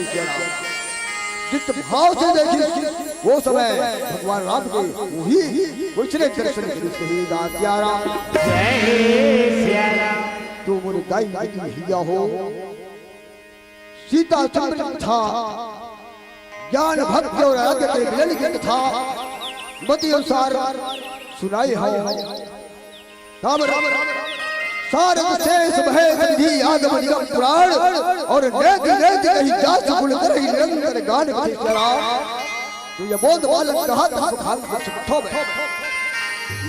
जिस भाव से देखी वो समय भगवान राम के वही उसने दर्शन किए दासिया राम जय सिया राम तू मोरे दाई भैया हो सीता चंद्र था ज्ञान भक्ति और आगे के मिलन की कथा मति अनुसार सुनाई है राम राम सारंग शेष भय गंधी आगम निगम पुराण और नेक नेक कहीं जात गुण करही निरंतर गान कथि चरा तो ये बोध बालक कहा था खान को सुखो में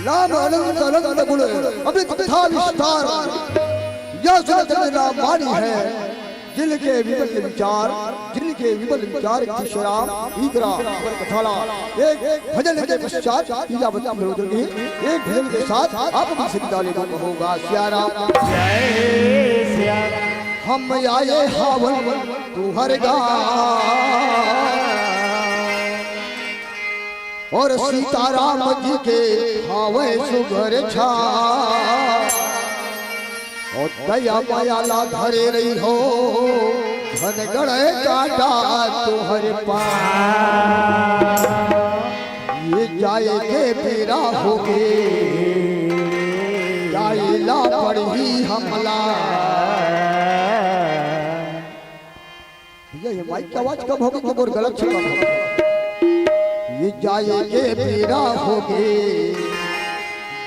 नाम अनंत अनंत गुण अमृत कथा विस्तार यह सुनत नाम वाणी है जिनके विमल विचार जिनके विमल विचार की शराब ईकरा पर कथाला एक भजन के पश्चात तीजा बता विरोधन की एक भजन के साथ आप भी सिद्धा लेना होगा सिया राम जय सिया हम आए हावन तू हर गा और सीताराम जी के हावे सुघर छा और दया मायाला धरे रही हो धन गढ़े काटा तुहर पा ये जाए के बेरा हो गे जाएला पड़ी हमला भैया ये माइक की आवाज कब होगी जब और गलत चला ये जाए के बेरा हो गे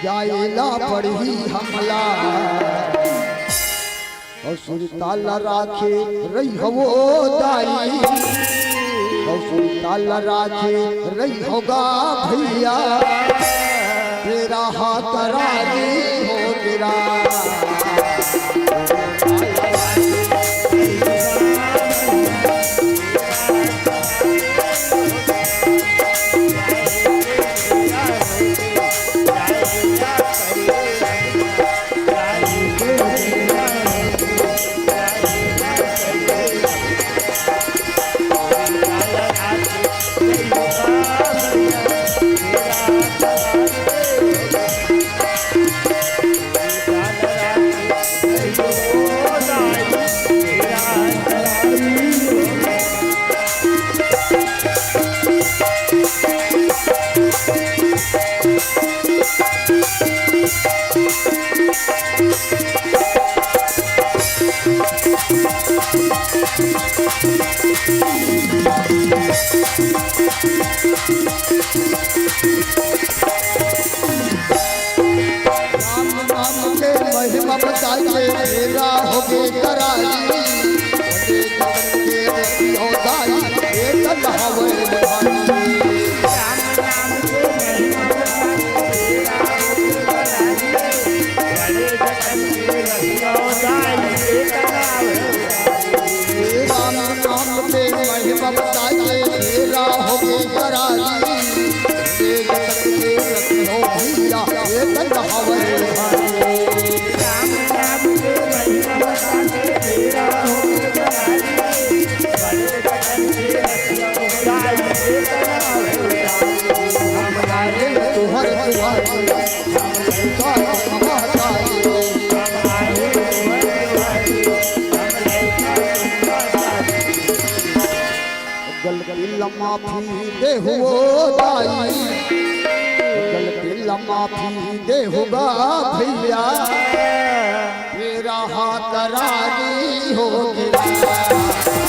जाएला पड़ी हमला और सुरताला राखे रही हो दाई और सुरताला राखे रही होगा भैया तेरा हाथ राजी हो तेरा महिमा बताइए मेरा हो गए कराई हो दाई एक नहावे राम नाम पे महिमा बताइए मेरा हो गई करारी ये जगत के रखो भैया ये तन हवन राम नाम के महिमा बताते तेरा हो करारी बड़े जगत के रखियो गाई तेरा हम आए तुहर दुआरी हम महातारी गलती माफी दे हो दाई गलती माफी दे होगा भैया तेरा हाथ राजी हो गया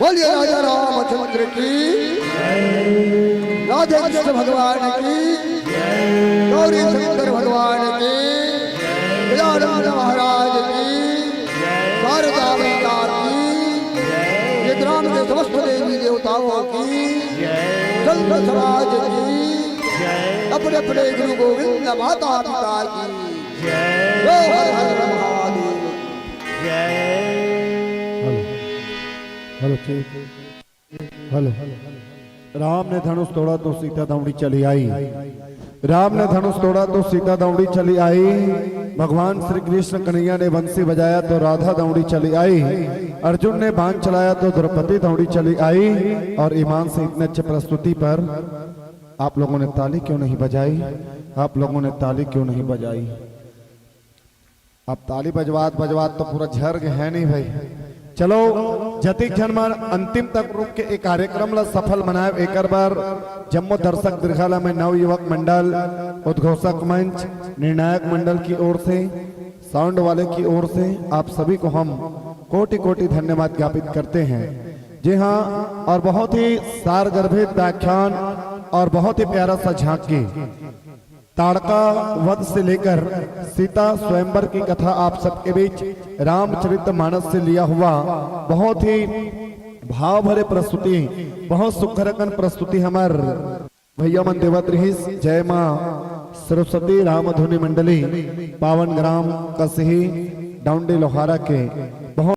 बोलिए राजा रामचंद्र की राधे कृष्ण भगवान की गौरी शंकर भगवान की गजानंद महाराज की शारदा मैया की ये ग्राम के समस्त देवी देवताओं की संत समाज की अपने अपने गुरु गोविंद माता पिता की हर हर महादेव हेलो ठीक हेलो राम ने धनुष तोड़ा तो सीता दौड़ी चली आई राम ने धनुष तोड़ा तो सीता दौड़ी चली आई भगवान श्री कृष्ण कन्हैया ने बंसी बजाया तो राधा दौड़ी चली आई अर्जुन ने बाण चलाया तो द्रौपदी दौड़ी चली आई और ईमान से इतने अच्छे प्रस्तुति पर आप लोगों ने ताली क्यों नहीं बजाई आप लोगों ने ताली क्यों नहीं बजाई आप ताली बजवात बजवात तो पूरा झर्ग है नहीं भाई चलो जति क्षण अंतिम तक रुक के एक कार्यक्रम ला सफल मनाए एक बार जम्मू दर्शक दीर्घाला में नव युवक मंडल उद्घोषक मंच निर्णायक मंडल की ओर से साउंड वाले की ओर से आप सभी को हम कोटि कोटि धन्यवाद ज्ञापित करते हैं जी हाँ और बहुत ही सारगर्भित व्याख्यान और बहुत ही प्यारा सा झांकी ताड़का वध से लेकर सीता स्वयंवर की कथा आप सबके बीच रामचरितमानस से लिया हुआ बहुत ही भाव भरे प्रस्तुति बहुत सुखरकन प्रस्तुति हमार भैया मन देवत रही जय माँ सरस्वती रामधुनी मंडली पावन ग्राम कसही डाउंडी लोहारा के बहुत